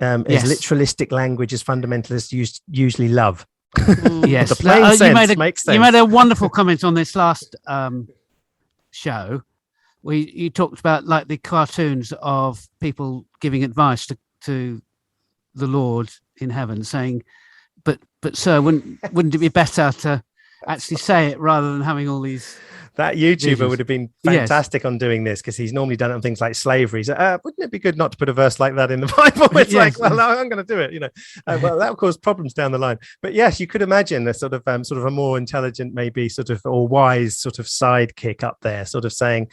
Speaker 3: As literalistic language as fundamentalists usually love.
Speaker 2: Yes,
Speaker 3: the plain sense makes sense.
Speaker 2: You made a wonderful comment on this last show. You talked about like the cartoons of people giving advice to the Lord in heaven, saying, "But sir, wouldn't it be better to actually say it rather than having all these?"
Speaker 3: That YouTuber would have been fantastic on doing this, because he's normally done it on things like slavery. So, wouldn't it be good not to put a verse like that in the Bible? It's like, well, no, I'm going to do it. Well, that will cause problems down the line. But yes, you could imagine a sort of a more intelligent, maybe or wise sort of sidekick up there, sort of saying,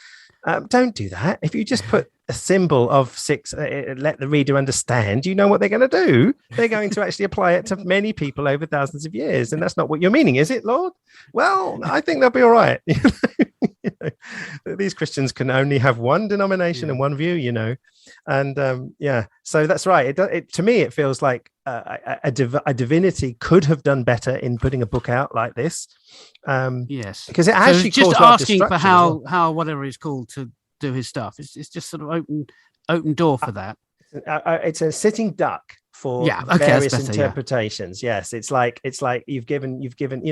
Speaker 3: don't do that. If you just put a symbol of 6, let the reader understand, you know what they're going to do. They're going to actually apply it to many people over thousands of years. And that's not what you're meaning, is it, Lord? Well, I think they'll be all right. These Christians can only have one denomination and one view, and so that's right. To me, it feels like a divinity could have done better in putting a book out like this. Because it actually
Speaker 2: just asking for how whatever he's called to do his stuff. It's just sort of open door for that.
Speaker 3: It's a sitting duck for various interpretations. Yes, it's like you've given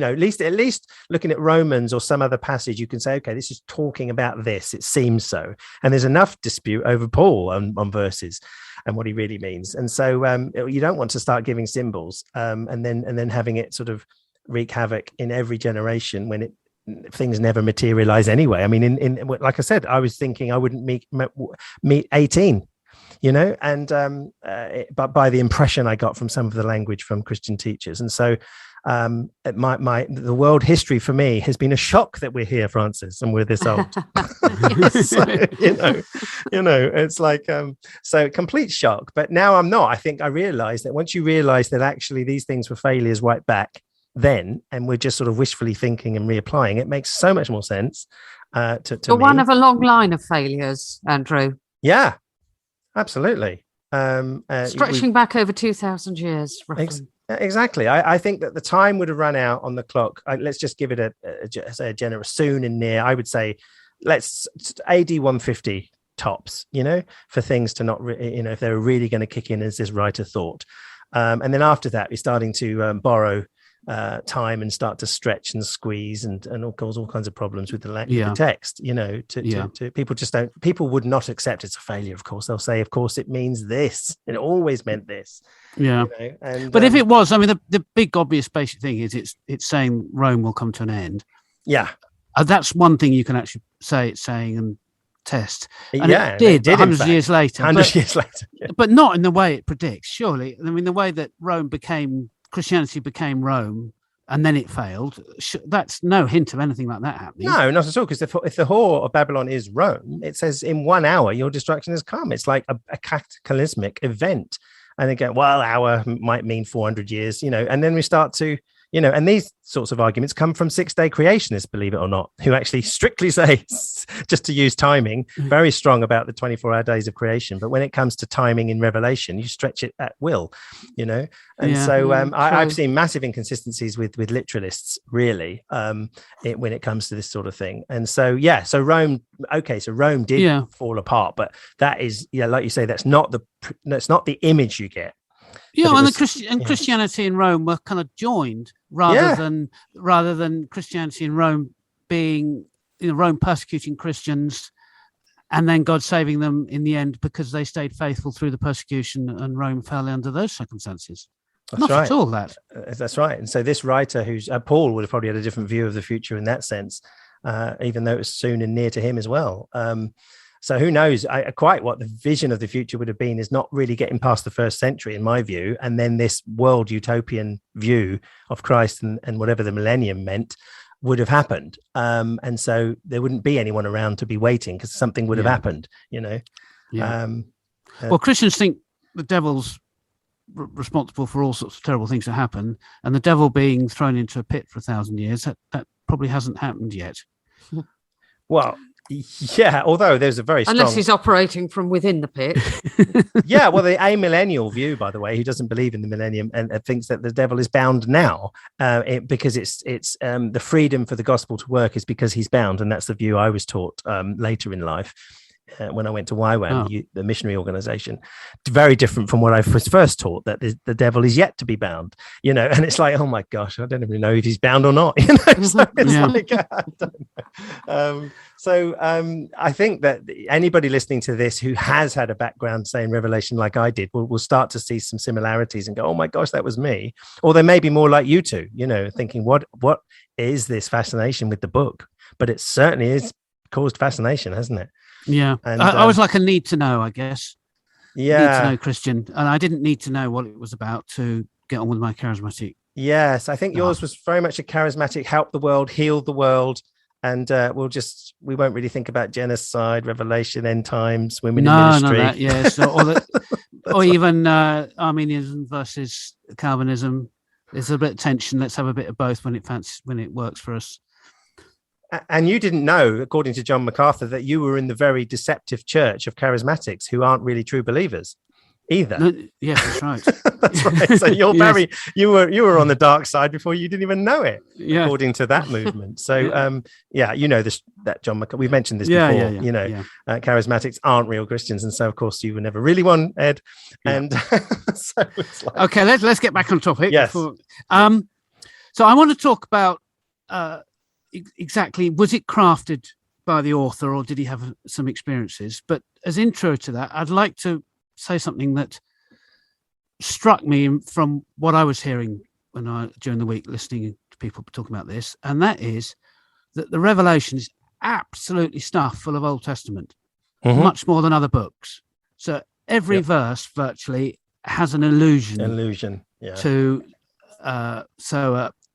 Speaker 3: at least looking at Romans or some other passage, you can say, okay, this is talking about this. It seems so, and there's enough dispute over Paul on verses and what he really means. And so you don't want to start giving symbols and then having it sort of wreak havoc in every generation when things never materialize anyway. I mean, in like I said, I was thinking I wouldn't meet 18. But by the impression I got from some of the language from Christian teachers. And so the world history for me has been a shock that we're here, Francis, and we're this old. So, it's like, so complete shock. But now I'm not. I think I realized that once you realize that actually these things were failures right back then, and we're just sort of wishfully thinking and reapplying, it makes so much more sense to me.
Speaker 4: One of a long line of failures, Andrew.
Speaker 3: Yeah. Absolutely.
Speaker 4: Stretching back over 2,000 years.
Speaker 3: Exactly. I think that the time would have run out on the clock. Let's just give it a generous soon and near. I would say let's AD 150 tops, for things to not, if they were really going to kick in as this writer thought. And then after that, we're starting to borrow time and start to stretch and squeeze and cause all kinds of problems with the text, to people would not accept it's a failure. Of course, they'll say, of course, it means this. It always meant this.
Speaker 2: Yeah. But if it was, I mean, the big obvious basic thing is it's saying Rome will come to an end.
Speaker 3: Yeah.
Speaker 2: That's one thing you can actually say it's saying and test. And
Speaker 3: it
Speaker 2: did 100 years later.
Speaker 3: 100 years later. Yeah.
Speaker 2: But not in the way it predicts, surely. I mean, the way that Christianity became Rome and then it failed, that's no hint of anything like that happening.
Speaker 3: No, not at all, because if the whore of Babylon is Rome, it says in 1 hour your destruction has come. It's like a cataclysmic event. And again, hour might mean 400 years, and then we start to, and these sorts of arguments come from 6-day creationists, believe it or not, who actually strictly say, just to use timing, very strong about the 24-hour days of creation. But when it comes to timing in Revelation, you stretch it at will, And I've seen massive inconsistencies with literalists, really, when it comes to this sort of thing. And so Rome did fall apart, but that is, like you say, that's not the image you get.
Speaker 2: Yeah, and Christianity in Rome were kind of joined rather than Christianity in Rome being, Rome persecuting Christians and then God saving them in the end because they stayed faithful through the persecution and Rome fell under those circumstances. That's not right. At all that.
Speaker 3: That's right. And so this writer, who's Paul, would have probably had a different view of the future in that sense, even though it was soon and near to him as well. So who knows quite what the vision of the future would have been is not really getting past the first century, in my view. And then this world utopian view of Christ and whatever the millennium meant would have happened. And so there wouldn't be anyone around to be waiting because something would have happened,
Speaker 2: Yeah. Well, Christians think the devil's responsible for all sorts of terrible things that happen. And the devil being thrown into a pit for 1,000 years, that probably hasn't happened yet.
Speaker 3: Well, yeah, although there's a very strong...
Speaker 4: Unless he's operating from within the pit.
Speaker 3: Yeah, well, the amillennial view, by the way, who doesn't believe in the millennium and thinks that the devil is bound now because it's the freedom for the gospel to work is because he's bound. And that's the view I was taught later in life. When I went to YWAM, the missionary organization, very different from what I was first taught, that the devil is yet to be bound, and it's like, oh my gosh, I don't even know if he's bound or not, So it's like, I don't know. I think that anybody listening to this who has had a background, say, in Revelation like I did, will start to see some similarities and go, oh my gosh, that was me. Or they may be more like you two, thinking, what is this fascination with the book? But it certainly has caused fascination, hasn't it?
Speaker 2: Yeah, and I was like a need to know, I guess.
Speaker 3: Yeah,
Speaker 2: need to know Christian, and I didn't need to know what it was about to get on with my charismatic.
Speaker 3: Yes, I think yours was very much a charismatic, help the world, heal the world, and we won't really think about genocide, Revelation, end times, women in ministry.
Speaker 2: No, that, yes, or even Arminianism versus Calvinism. There's a bit of tension. Let's have a bit of both when it works for us.
Speaker 3: And you didn't know, according to John MacArthur, that you were in the very deceptive church of charismatics who aren't really true believers either.
Speaker 2: No, yes, that's right.
Speaker 3: That's right. So you're you were on the dark side before you didn't even know it, according to that movement. So that John MacArthur, we've mentioned this before. Charismatics aren't real Christians, and so of course you were never really one, Ed. And so it's like...
Speaker 2: Okay, let's get back on topic.
Speaker 3: Yes.
Speaker 2: So I want to talk about. Exactly, was it crafted by the author or did he have some experiences? But as intro to that, I'd like to say something that struck me from what I was hearing during the week listening to people talking about this, and that is that the Revelation is absolutely stuffed full of Old Testament, much more than other books. So every verse virtually has an allusion to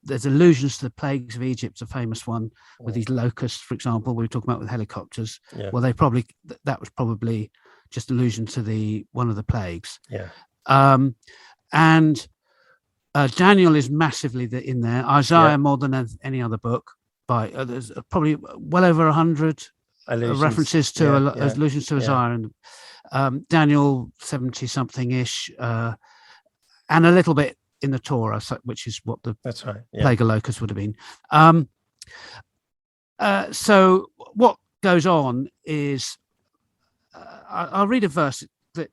Speaker 2: there's allusions to the plagues of Egypt, a famous one with these locusts, for example, we were talking about with helicopters. Yeah. Well, that was probably just allusion to one of the plagues.
Speaker 3: Yeah.
Speaker 2: And Daniel is massively in there. Isaiah more than any other book. There's probably well over 100 references to allusions to Isaiah, and Daniel 70 something ish, and a little bit in the Torah, which is what the
Speaker 3: That's right.
Speaker 2: plague of locusts would have been. So what goes on is, I'll read a verse that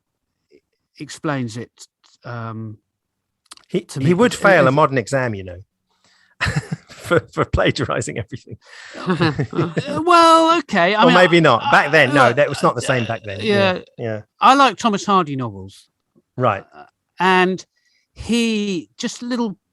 Speaker 2: explains it.
Speaker 3: He would fail a modern exam, for plagiarizing everything.
Speaker 2: Well, okay.
Speaker 3: Or maybe not. Back then, no, that was not the same back then.
Speaker 2: Yeah. I like Thomas Hardy novels.
Speaker 3: Right.
Speaker 2: And he just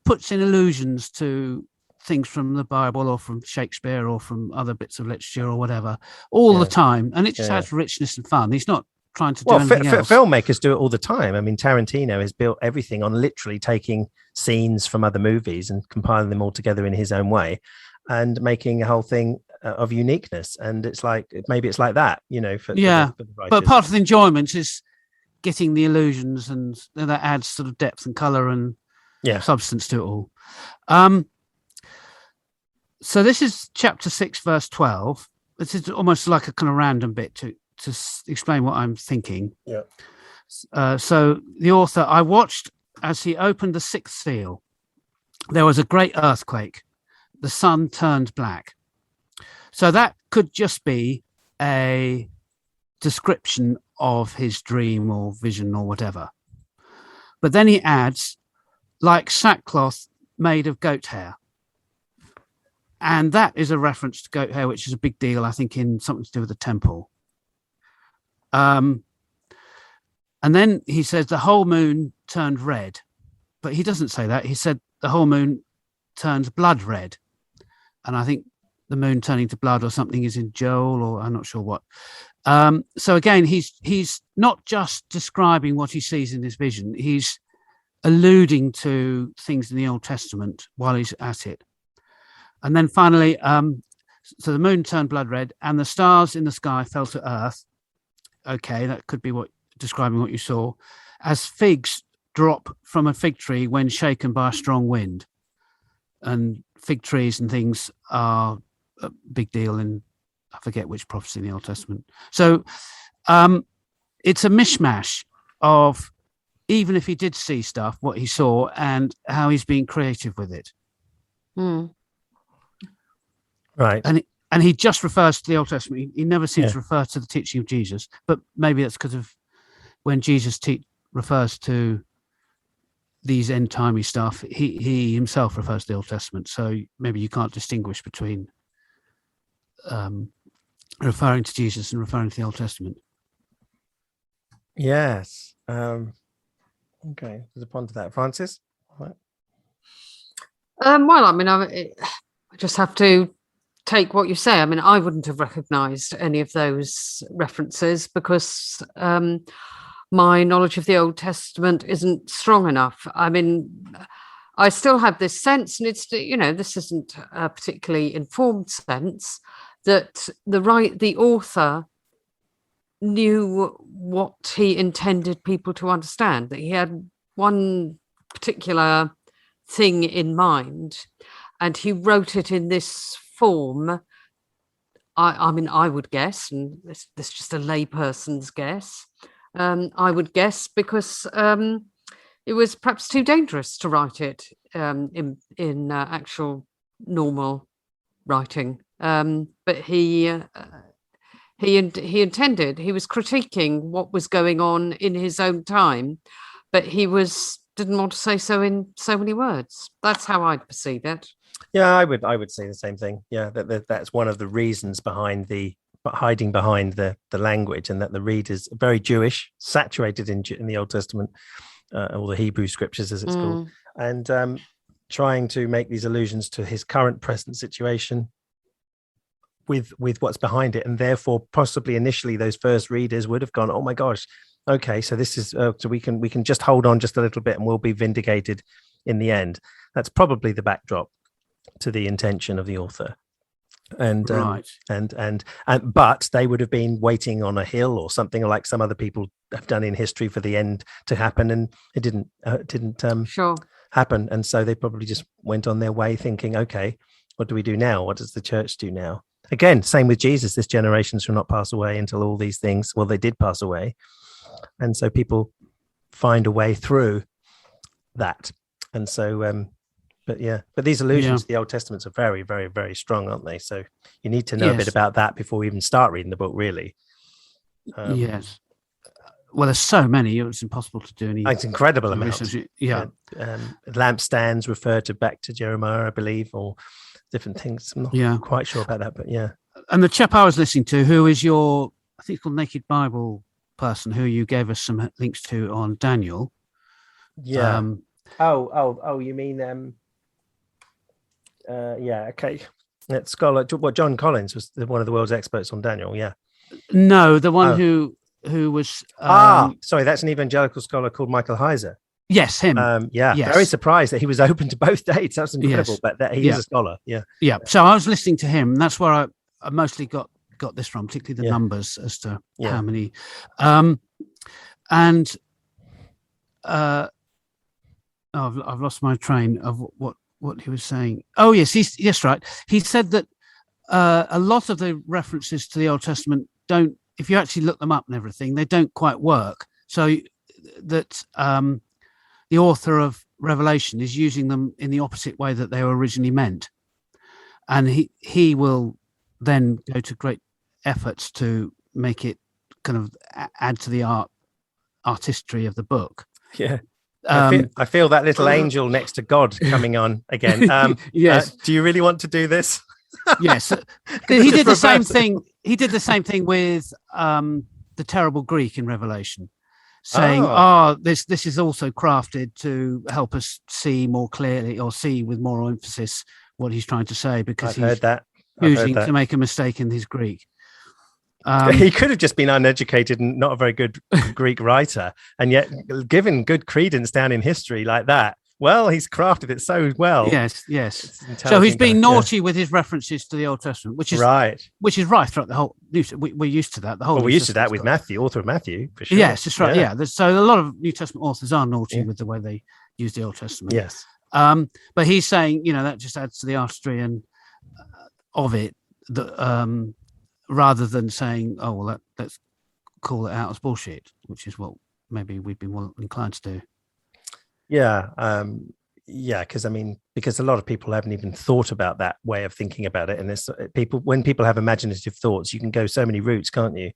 Speaker 2: puts in allusions to things from the Bible or from Shakespeare or from other bits of literature or whatever all the time. And it just adds richness and fun. He's not trying to do anything else.
Speaker 3: Filmmakers do it all the time. I mean, Tarantino has built everything on literally taking scenes from other movies and compiling them all together in his own way and making a whole thing of uniqueness. And it's like, maybe it's like that, for the
Speaker 2: but part of the enjoyment is getting the illusions, and that adds sort of depth and color and substance to it all. So this is chapter 6, verse 12. This is almost like a kind of random bit to explain what I'm thinking.
Speaker 3: Yeah.
Speaker 2: So the author, I watched as he opened the sixth seal. There was a great earthquake. The sun turned black. So that could just be a description of his dream or vision or whatever. But then he adds, like sackcloth made of goat hair. And that is a reference to goat hair, which is a big deal, I think, in something to do with the temple. And then he says the whole moon turned red, but he doesn't say that. He said the whole moon turns blood red. And I think the moon turning to blood or something is in Joel, or I'm not sure what. So again, he's not just describing what he sees in his vision. He's alluding to things in the Old Testament while he's at it. And then finally, so the moon turned blood red and the stars in the sky fell to earth. Okay, that could be describing what you saw. As figs drop from a fig tree when shaken by a strong wind. And fig trees and things are a big deal in, I forget which prophecy in the Old Testament. So it's a mishmash of, even if he did see stuff, what he saw and how he's being creative with it.
Speaker 3: Right.
Speaker 2: And he just refers to the Old Testament. He never seems to refer to the teaching of Jesus, but maybe that's because of when Jesus refers to these end-timey stuff, he himself refers to the Old Testament. So maybe you can't distinguish between referring to Jesus and referring to the Old Testament.
Speaker 3: Yes. Okay. There's a point to that. Francis? Right.
Speaker 4: Well, I mean, I just have to take what you say. I mean, I wouldn't have recognised any of those references because my knowledge of the Old Testament isn't strong enough. I mean, I still have this sense, and it's, this isn't a particularly informed sense, that the author knew what he intended people to understand, that he had one particular thing in mind, and he wrote it in this form. I mean, I would guess, and this is just a layperson's guess, I would guess because it was perhaps too dangerous to write it in actual normal writing. But he intended, he was critiquing what was going on in his own time, but he didn't want to say so in so many words. That's how I'd perceive it.
Speaker 3: Yeah, I would say the same thing. Yeah, that's one of the reasons behind hiding behind the language, and that the reader's very Jewish, saturated in the Old Testament, or the Hebrew scriptures as it's called, and trying to make these allusions to his current present situation with what's behind it, and therefore possibly initially those first readers would have gone, oh my gosh, okay, so this is so we can just hold on just a little bit and we'll be vindicated in the end. That's probably the backdrop to the intention of the author. And
Speaker 2: right.
Speaker 3: and but they would have been waiting on a hill or something, like some other people have done in history, for the end to happen, and it didn't happen, and so they probably just went on their way thinking, okay, what do we do now? What does the church do now? Again, same with Jesus. This generation shall not pass away until all these things, well, they did pass away, and so people find a way through that. And so, but these allusions to the Old Testament are very, very, very strong, aren't they? So you need to know a bit about that before we even start reading the book, really.
Speaker 2: Yes. Well, there's so many; it's impossible to do any.
Speaker 3: It's incredible amount.
Speaker 2: Yeah.
Speaker 3: Lampstands refer back to Jeremiah, I believe, or different things. I'm not quite sure about that, but yeah.
Speaker 2: And the chap I was listening to, who is I think it's called Naked Bible person, who you gave us some links to on Daniel.
Speaker 3: Yeah. You mean okay. That scholar, John Collins was one of the world's experts on Daniel. Yeah.
Speaker 2: No, the one who was
Speaker 3: sorry, that's an evangelical scholar called Michael Heiser.
Speaker 2: Yes, him.
Speaker 3: Very surprised that he was open to both dates. That's incredible, but that he is a scholar. Yeah.
Speaker 2: So I was listening to him, and that's where I mostly got this from, particularly the numbers as to how many. I've lost my train of what he was saying. Oh yes, right. He said that a lot of the references to the Old Testament don't, if you actually look them up and everything, they don't quite work. So that the author of Revelation is using them in the opposite way that they were originally meant, and he will then go to great efforts to make it kind of add to the artistry of the book.
Speaker 3: Yeah. I feel that little angel next to God coming on again.
Speaker 2: Yes.
Speaker 3: Do you really want to do this?
Speaker 2: Yes. He did the same thing. He did the same thing with the terrible Greek in Revelation, saying, this is also crafted to help us see more clearly, or see with more emphasis what he's trying to say, because he's choosing to make a mistake in his Greek.
Speaker 3: He could have just been uneducated and not a very good Greek writer, and yet given good credence down in history like that. Well, he's crafted it so well.
Speaker 2: Yes. So he's being naughty with his references to the Old Testament, which is right throughout the whole. We're used to that. We're
Speaker 3: used to that with Matthew, author of Matthew, for sure.
Speaker 2: Yes, that's right. Yeah. So a lot of New Testament authors are naughty with the way they use the Old Testament.
Speaker 3: Yes.
Speaker 2: But he's saying, that just adds to the artistry and of it. Rather than saying, let's call it out as bullshit, which is what maybe we'd be more inclined to do.
Speaker 3: Yeah. Because a lot of people haven't even thought about that way of thinking about it. And there's when people have imaginative thoughts, you can go so many routes, can't you?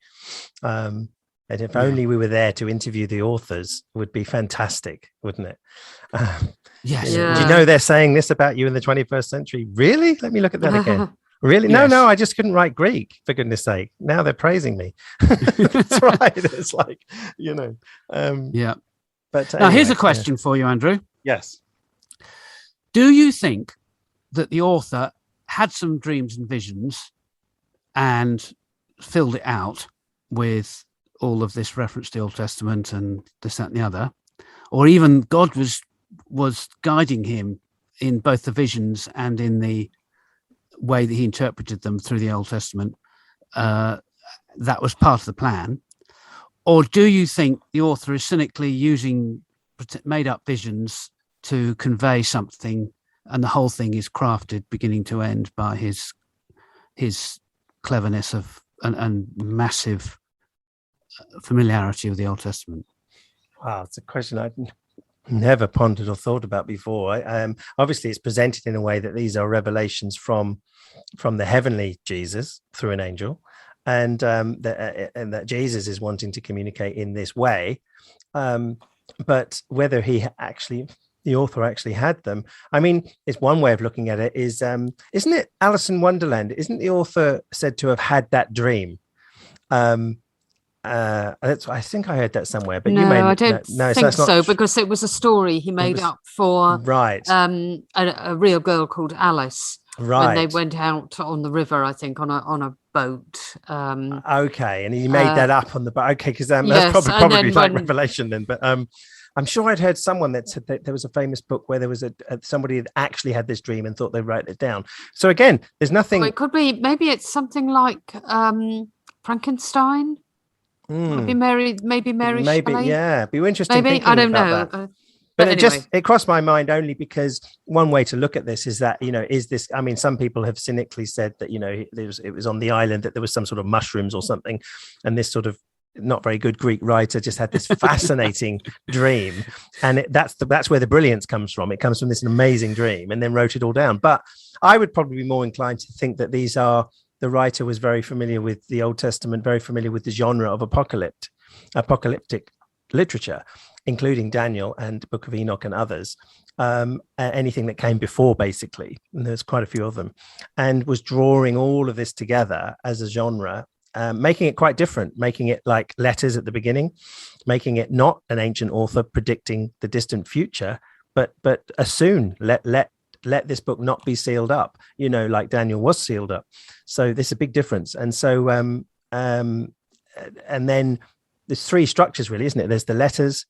Speaker 3: And if only we were there to interview the authors, it would be fantastic, wouldn't it?
Speaker 2: Yes.
Speaker 3: Yeah. Do you know they're saying this about you in the 21st century? Really? Let me look at that again. Really? Yes. No, I just couldn't write Greek, for goodness sake. Now they're praising me. That's right. It's like,
Speaker 2: yeah.
Speaker 3: But
Speaker 2: now here's a question for you, Andrew.
Speaker 3: Yes.
Speaker 2: Do you think that the author had some dreams and visions and filled it out with all of this reference to the Old Testament and this, that, and the other, or even God was guiding him in both the visions and in the way that he interpreted them through the Old Testament? That was part of the plan? Or do you think the author is cynically using made up visions to convey something, and the whole thing is crafted beginning to end by his cleverness and massive familiarity with the Old Testament?
Speaker 3: Wow, it's a question I'd never pondered or thought about before. Obviously, it's presented in a way that these are revelations from the heavenly Jesus through an angel, and that Jesus is wanting to communicate in this way. But whether the author actually had them, it's one way of looking at it. Isn't it Alice in Wonderland? Isn't the author said to have had that dream? I think I heard that somewhere, but you may
Speaker 4: I don't think so, because it was a story he made up for a real girl called Alice.
Speaker 3: Right.
Speaker 4: When they went out on the river, I think on a boat.
Speaker 3: Okay, and he made that up on the boat. Okay, because that's probably like Revelation then. But I'm sure I'd heard someone that said that there was a famous book where there was somebody that actually had this dream and thought they wrote it down. So again, there's nothing.
Speaker 4: Well, it could be, maybe it's something like Frankenstein. Maybe Mary Shelley?
Speaker 3: Yeah. Be interesting.
Speaker 4: Maybe, I don't know.
Speaker 3: That. But anyway. It crossed my mind only because one way to look at this is that, is this, some people have cynically said that, it was on the island that there was some sort of mushrooms or something, and this sort of not very good Greek writer just had this fascinating dream, and that's where the brilliance comes from. It comes from this amazing dream, and then wrote it all down. But I would probably be more inclined to think that the writer was very familiar with the Old Testament, very familiar with the genre of apocalyptic literature, including Daniel and Book of Enoch and others, anything that came before, basically, and there's quite a few of them, and was drawing all of this together as a genre, making it quite different, making it like letters at the beginning, making it not an ancient author predicting the distant future, but as soon let this book not be sealed up, like Daniel was sealed up. So there's a big difference. And so and then there's three structures, really, isn't it? There's the letters,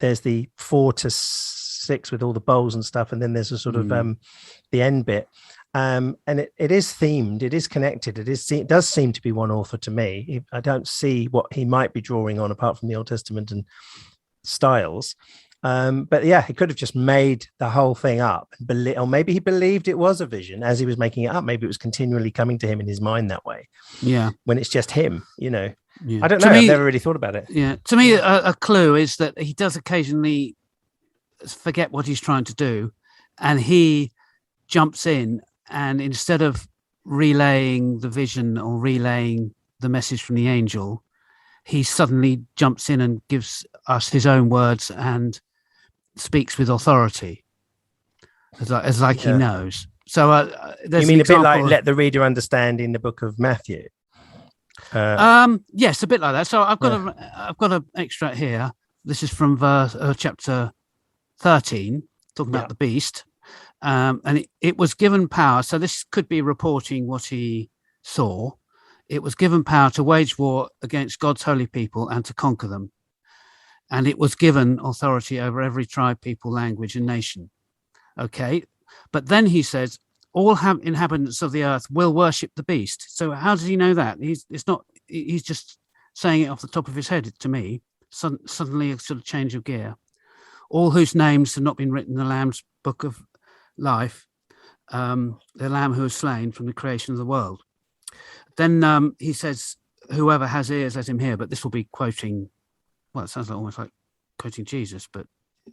Speaker 3: there's the 4 to 6 with all the bowls and stuff, and then there's a sort of the end bit. And it is themed, it is connected, it does seem to be one author to me. I don't see what he might be drawing on apart from the Old Testament and styles. But yeah, he could have just made the whole thing up, or maybe he believed it was a vision as he was making it up. Maybe it was continually coming to him in his mind that way. Yeah, when it's just him, Yeah. I don't know. I've never really thought about it.
Speaker 2: Yeah, to me, a clue is that he does occasionally forget what he's trying to do, and he jumps in, and instead of relaying the vision or relaying the message from the angel, he suddenly jumps in and gives us his own words and speaks with authority, as like he knows. So
Speaker 3: you mean a bit like let the reader understand in the book of Matthew?
Speaker 2: Yes, a bit like that. So I've got an extract here. This is from chapter 13, talking about the beast. And it was given power. So this could be reporting what he saw. It was given power to wage war against God's holy people and to conquer them. And it was given authority over every tribe, people, language, and nation. Okay. But then he says, all inhabitants of the earth will worship the beast. So how does he know that? He's just saying it off the top of his head to me. Suddenly a sort of change of gear. All whose names have not been written in the Lamb's book of life, the Lamb who was slain from the creation of the world. Then he says, whoever has ears, let him hear. But this will be quoting, well, it sounds almost like quoting Jesus, but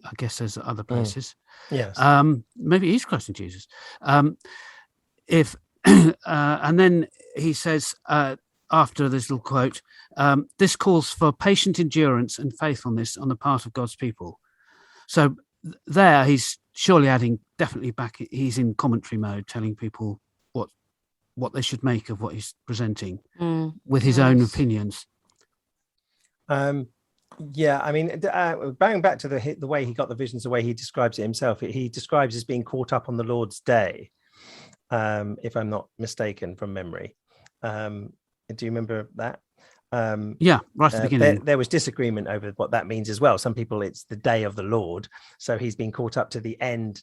Speaker 2: I guess there's other places.
Speaker 3: Yes.
Speaker 2: Maybe he's quoting Jesus. And then he says, after this little quote, this calls for patient endurance and faithfulness on the part of God's people. So there he's surely adding, definitely back, he's in commentary mode, telling people what they should make of what he's presenting with his own opinions.
Speaker 3: Yeah, I mean, going back to the way he got the visions, the way he describes it himself, he describes as being caught up on the Lord's day, if I'm not mistaken from memory. Do you remember that?
Speaker 2: Yeah, right at the beginning.
Speaker 3: There was disagreement over what that means as well. Some people, it's the day of the Lord. So he's been caught up to the end,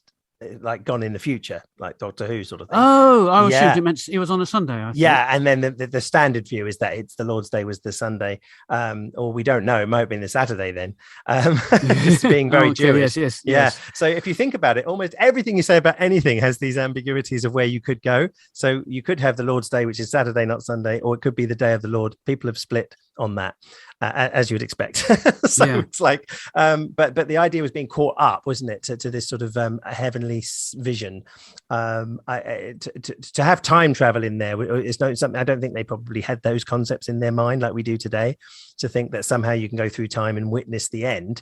Speaker 3: like gone in the future, like Doctor Who sort of thing.
Speaker 2: Oh, I assumed it meant it was on a Sunday.
Speaker 3: And then the standard view is that it's the Lord's Day was the Sunday, or we don't know, it might have been the Saturday then. Just being very Jewish. Yes. So if you think about it, almost everything you say about anything has these ambiguities of where you could go. So you could have the Lord's Day, which is Saturday, not Sunday, or it could be the day of the Lord. People have split on that. As you would expect. It's like, but the idea was being caught up, wasn't it, to this sort of heavenly vision. To have time travel in there is something I don't think they probably had those concepts in their mind like we do today. To think that somehow you can go through time and witness the end,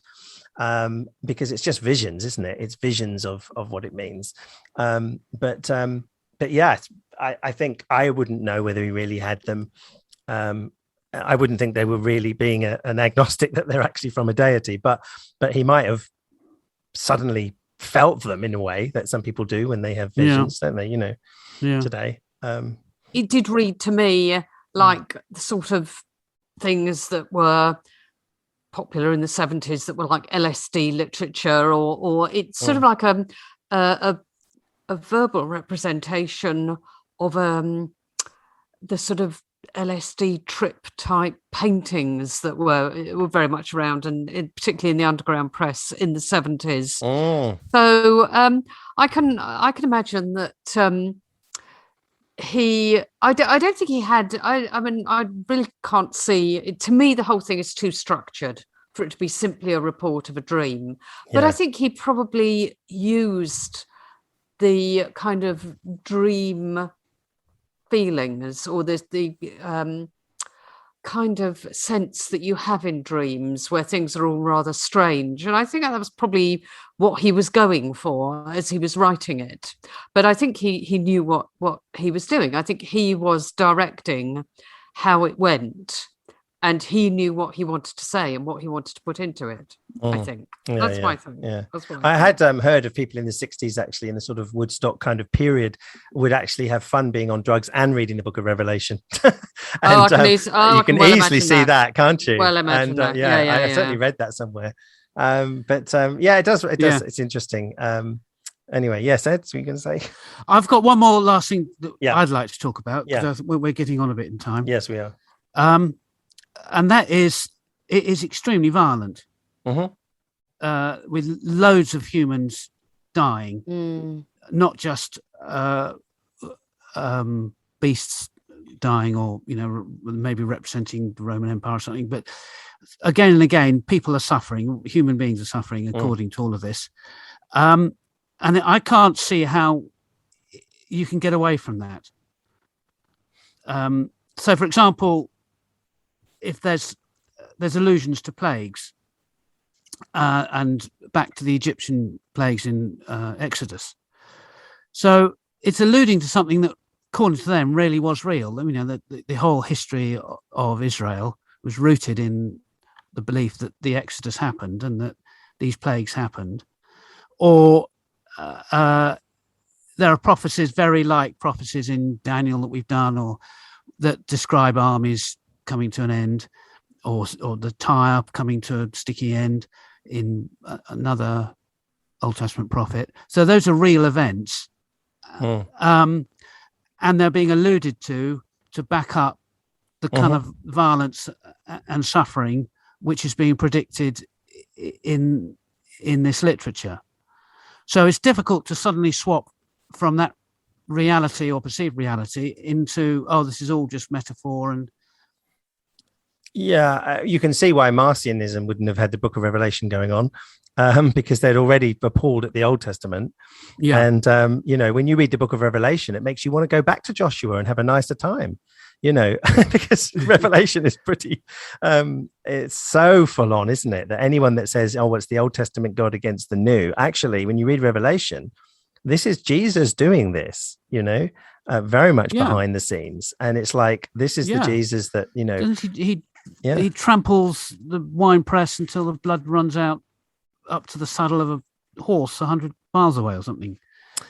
Speaker 3: because it's just visions, isn't it? It's visions of what it means. But yeah, I think I wouldn't know whether he really had them. I wouldn't think they were really being an agnostic that they're actually from a deity, but he might have suddenly felt them in a way that some people do when they have visions, don't they? Today.
Speaker 4: It did read to me like the sort of things that were popular in the 70s that were like LSD literature, or it's sort of like a verbal representation of the sort of LSD trip type paintings that were very much around, and particularly in the underground press in the 70s. So I can imagine that I don't think he had. I mean, I really can't see. To me, the whole thing is too structured for it to be simply a report of a dream. But I think he probably used the kind of dream feelings or the kind of sense that you have in dreams where things are all rather strange. And I think that was probably what he was going for as he was writing it. But I think he knew what he was doing. I think he was directing how it went, and he knew what he wanted to say and what he wanted to put into it. I think that's my thing.
Speaker 3: Yeah, I had heard of people in the 60s, actually, in the sort of Woodstock kind of period, would actually have fun being on drugs and reading the Book of Revelation. And, you can easily see that, can't you?
Speaker 4: Well, imagine that.
Speaker 3: I certainly read that somewhere. It does. It's interesting. Anyway, yes, Ed, so you can say.
Speaker 2: I've got one more last thing that I'd like to talk about, because we're getting on a bit in time.
Speaker 3: Yes, we are.
Speaker 2: And that is, it is extremely violent, with loads of humans dying, not just beasts dying, or maybe representing the Roman Empire or something, but again and again people are suffering, human beings are suffering according to all of this, and I can't see how you can get away from that. So for example, if there's allusions to plagues, and back to the Egyptian plagues in Exodus, so it's alluding to something that according to them really was real. I mean, the whole history of Israel was rooted in the belief that the Exodus happened and that these plagues happened. Or there are prophecies very like prophecies in Daniel that we've done, or that describe armies coming to an end, or the Tyre coming to a sticky end in another Old Testament prophet. So those are real events. And they're being alluded to back up the kind of violence and suffering which is being predicted in this literature. So it's difficult to suddenly swap from that reality or perceived reality into, this is all just metaphor. And
Speaker 3: you can see why Marcionism wouldn't have had the Book of Revelation going on, because they'd already appalled at the Old Testament. And when you read the Book of Revelation, it makes you want to go back to Joshua and have a nicer time, because Revelation is pretty it's so full on, isn't it, that anyone that says, it's the Old Testament God against the New, actually when you read Revelation, this is Jesus doing this, very much behind the scenes. And it's like, this is the Jesus that
Speaker 2: he tramples the winepress until the blood runs out up to the saddle of a horse 100 miles away or something.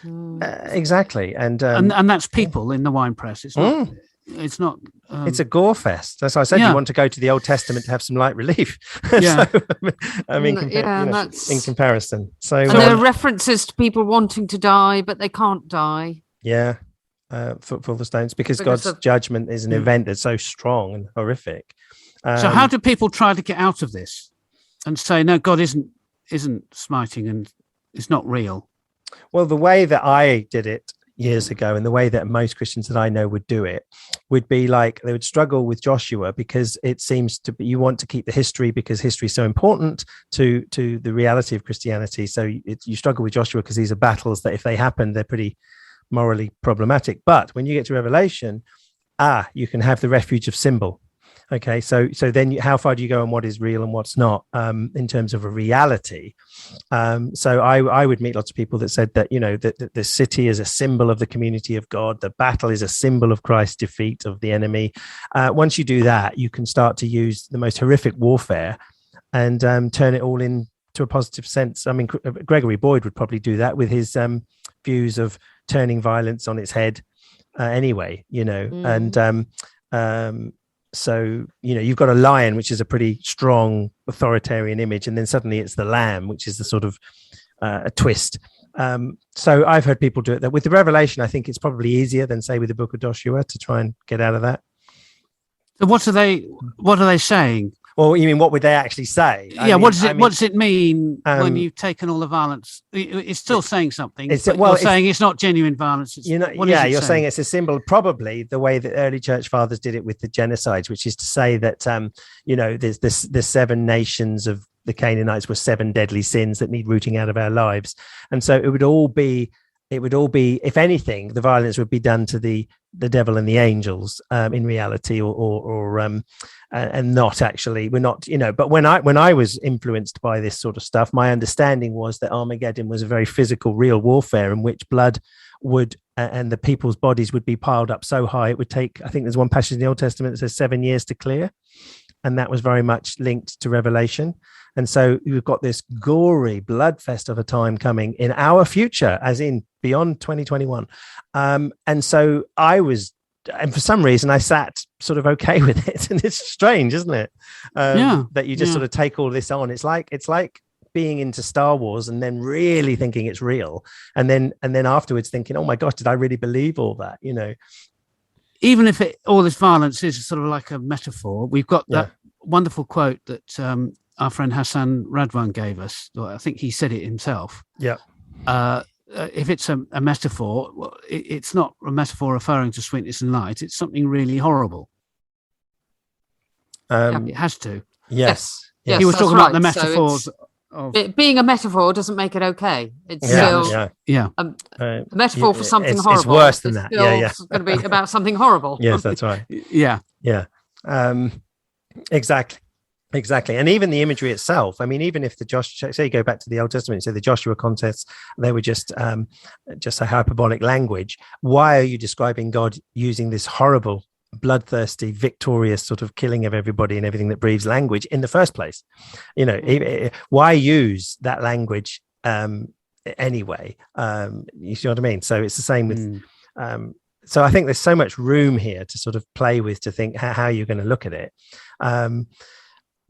Speaker 3: Exactly. And
Speaker 2: that's people in the winepress. It's not
Speaker 3: it's a gore fest. That's why I said you want to go to the Old Testament to have some light relief.
Speaker 2: Yeah.
Speaker 3: In comparison. So
Speaker 4: there are references to people wanting to die, but they can't die.
Speaker 3: Yeah. For the stones, because God's judgment is an event that's so strong and horrific.
Speaker 2: So how do people try to get out of this and say, no, God isn't smiting and it's not real?
Speaker 3: Well, the way that I did it years ago, and the way that most Christians that I know would do it, would be like they would struggle with Joshua, because it seems to be you want to keep the history, because history is so important to the reality of Christianity. So you struggle with Joshua because these are battles that if they happen, they're pretty morally problematic. But when you get to Revelation, you can have the refuge of symbol. Okay, so then how far do you go on what is real and what's not, in terms of a reality? So I would meet lots of people that said that, that the city is a symbol of the community of God. The battle is a symbol of Christ's defeat of the enemy. Once you do that, you can start to use the most horrific warfare and turn it all into a positive sense. I mean, Gregory Boyd would probably do that with his views of turning violence on its head anyway, and so, you've got a lion, which is a pretty strong authoritarian image, and then suddenly it's the lamb, which is the sort of a twist. So I've heard people do it. That with the Revelation, I think it's probably easier than, say, with the Book of Joshua to try and get out of that.
Speaker 2: So what are they saying?
Speaker 3: Well, you mean what would they actually say?
Speaker 2: What does it mean when you've taken all the violence? It's still saying something. You're saying it's not genuine violence.
Speaker 3: You're saying it's a symbol, probably the way that early church fathers did it with the genocides, which is to say that there's the 7 nations of the Canaanites were 7 deadly sins that need rooting out of our lives, and so it would all be, if anything, the violence would be done to the devil and the angels in reality, and not actually. We're not, but when I was influenced by this sort of stuff, my understanding was that Armageddon was a very physical, real warfare in which blood would and the people's bodies would be piled up so high it would take, I think there's one passage in the Old Testament that says 7 years to clear, and that was very much linked to Revelation. And so we've got this gory bloodfest of a time coming in our future, as in beyond 2021. And so and for some reason I sat sort of okay with it. And it's strange, isn't it? That you just sort of take all this on. It's like being into Star Wars and then really thinking it's real. And then afterwards thinking, oh my gosh, did I really believe all that?
Speaker 2: Even if all this violence is sort of like a metaphor, we've got that wonderful quote that our friend Hassan Radwan gave us. I think he said it himself.
Speaker 3: Yeah.
Speaker 2: If it's a metaphor, it's not a metaphor referring to sweetness and light. It's something really horrible. It has to.
Speaker 3: Yes.
Speaker 2: He was talking about the metaphors.
Speaker 4: Being a metaphor doesn't make it okay. It's still a metaphor for something horrible.
Speaker 3: It's worse than that.
Speaker 4: It's going to be about something horrible.
Speaker 3: Yes, that's right.
Speaker 2: Yeah.
Speaker 3: Exactly. And even the imagery itself, I mean, even if say you go back to the Old Testament, so the Joshua contests, they were just a hyperbolic language. Why are you describing God using this horrible, bloodthirsty, victorious sort of killing of everybody and everything that breathes language in the first place? Why use that language anyway? You see what I mean? So it's the same with so I think there's so much room here to sort of play with, to think how you're going to look at it.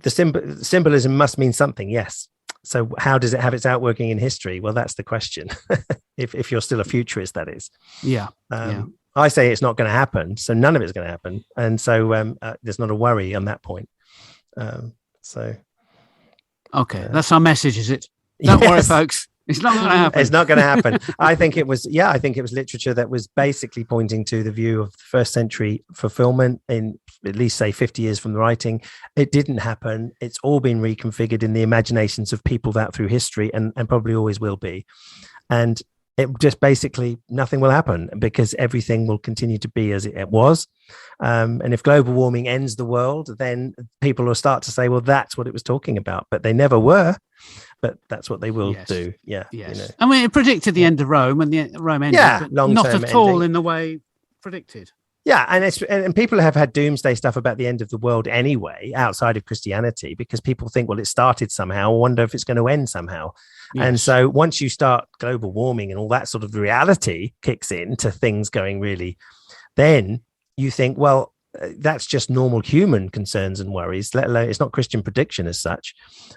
Speaker 3: The symbolism must mean something, yes. So how does it have its outworking in history? Well, that's the question. if you're still a futurist, that is. I say it's not going to happen, so none of it's going to happen, and so there's not a worry on that point. Okay,
Speaker 2: that's our message, is it? Don't worry, folks. It's not going to happen.
Speaker 3: It's not going to happen. I think it was literature that was basically pointing to the view of the first century fulfillment in at least, say, 50 years from the writing. It didn't happen. It's all been reconfigured in the imaginations of people through history, and probably always will be. And it just basically nothing will happen, because everything will continue to be as it was. And if global warming ends the world, then people will start to say, well, that's what it was talking about. But they never were. But that's what they will do. Yeah.
Speaker 2: Yes. I mean, it predicted the end of Rome, and Rome ended.
Speaker 3: Yeah,
Speaker 2: not at all in the way predicted.
Speaker 3: Yeah, and people have had doomsday stuff about the end of the world anyway, outside of Christianity, because people think, well, it started somehow. I wonder if it's going to end somehow. Yes. And so once you start global warming and all that sort of reality kicks in to things going really, then you think, well, that's just normal human concerns and worries, let alone it's not Christian prediction as such.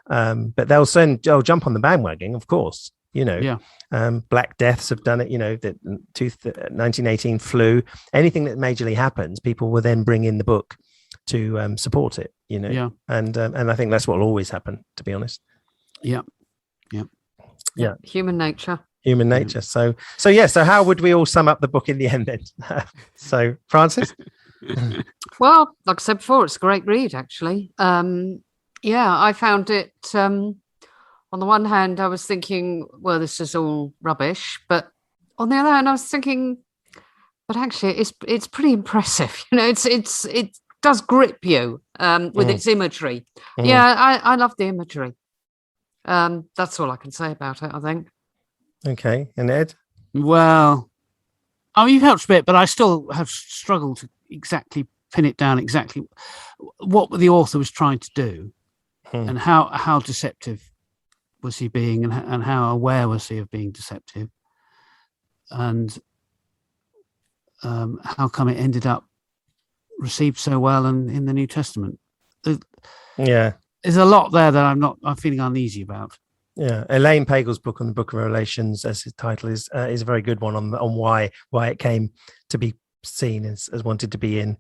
Speaker 3: But they'll jump on the bandwagon, of course. Black Deaths have done it. The 1918 flu, anything that majorly happens, people will then bring in the book to support it. And I think that's what will always happen, to be honest.
Speaker 2: Yeah.
Speaker 4: Human nature.
Speaker 3: So how would we all sum up the book in the end then? So, Francis.
Speaker 4: Well, like I said before, it's a great read, actually. I found it. On the one hand, I was thinking, well, this is all rubbish, but on the other hand, I was thinking, but actually, it's pretty impressive. It does grip you with its imagery. I love the imagery. That's all I can say about it, I think. Okay,
Speaker 3: and Ed?
Speaker 2: Well, you've helped a bit, but I still have struggled to exactly pin it down exactly what the author was trying to do, and how deceptive was he being, and how aware was he of being deceptive, and how come it ended up received so well in the New Testament. There's a lot there that I'm feeling uneasy about.
Speaker 3: Elaine Pagel's book on the Book of Revelations, as his title is a very good one on why it came to be seen as wanted to be in.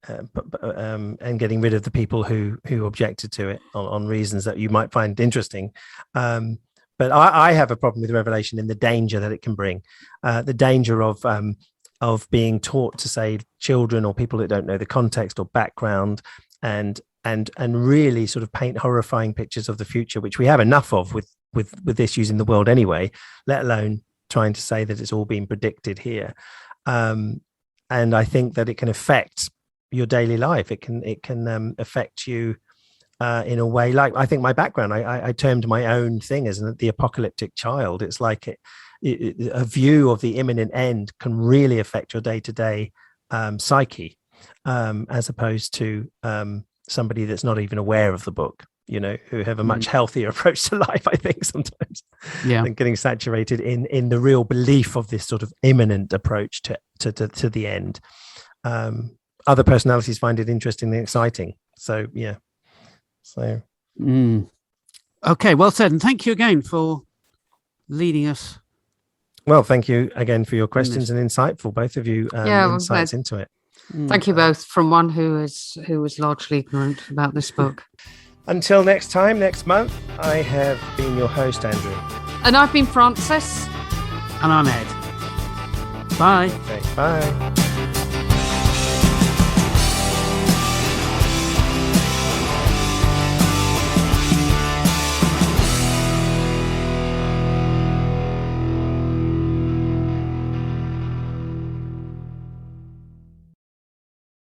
Speaker 3: and getting rid of the people who objected to it on reasons that you might find interesting. But I have a problem with Revelation in the danger that it can bring, the danger of being taught to save children or people that don't know the context or background, and really sort of paint horrifying pictures of the future, which we have enough of with issues in the world anyway, let alone trying to say that it's all been predicted here. And I think that it can affect your daily life. It can affect you in a way, like I think my background, I termed my own thing as the apocalyptic child. It's like a view of the imminent end can really affect your day-to-day psyche, as opposed to somebody that's not even aware of the book, who have a much healthier approach to life, I think, sometimes, than getting saturated in the real belief of this sort of imminent approach to the end. Other personalities find it interesting and exciting. So, yeah.
Speaker 2: Okay, well said. And thank you again for leading us.
Speaker 3: Well, thank you again for your questions and insightful, both of you, insights into it.
Speaker 4: Thank you both, from one who was largely ignorant about this book.
Speaker 3: Until next time, next month, I have been your host, Andrew.
Speaker 4: And I've been Frances.
Speaker 2: And I'm Ed. Bye.
Speaker 3: Okay, bye.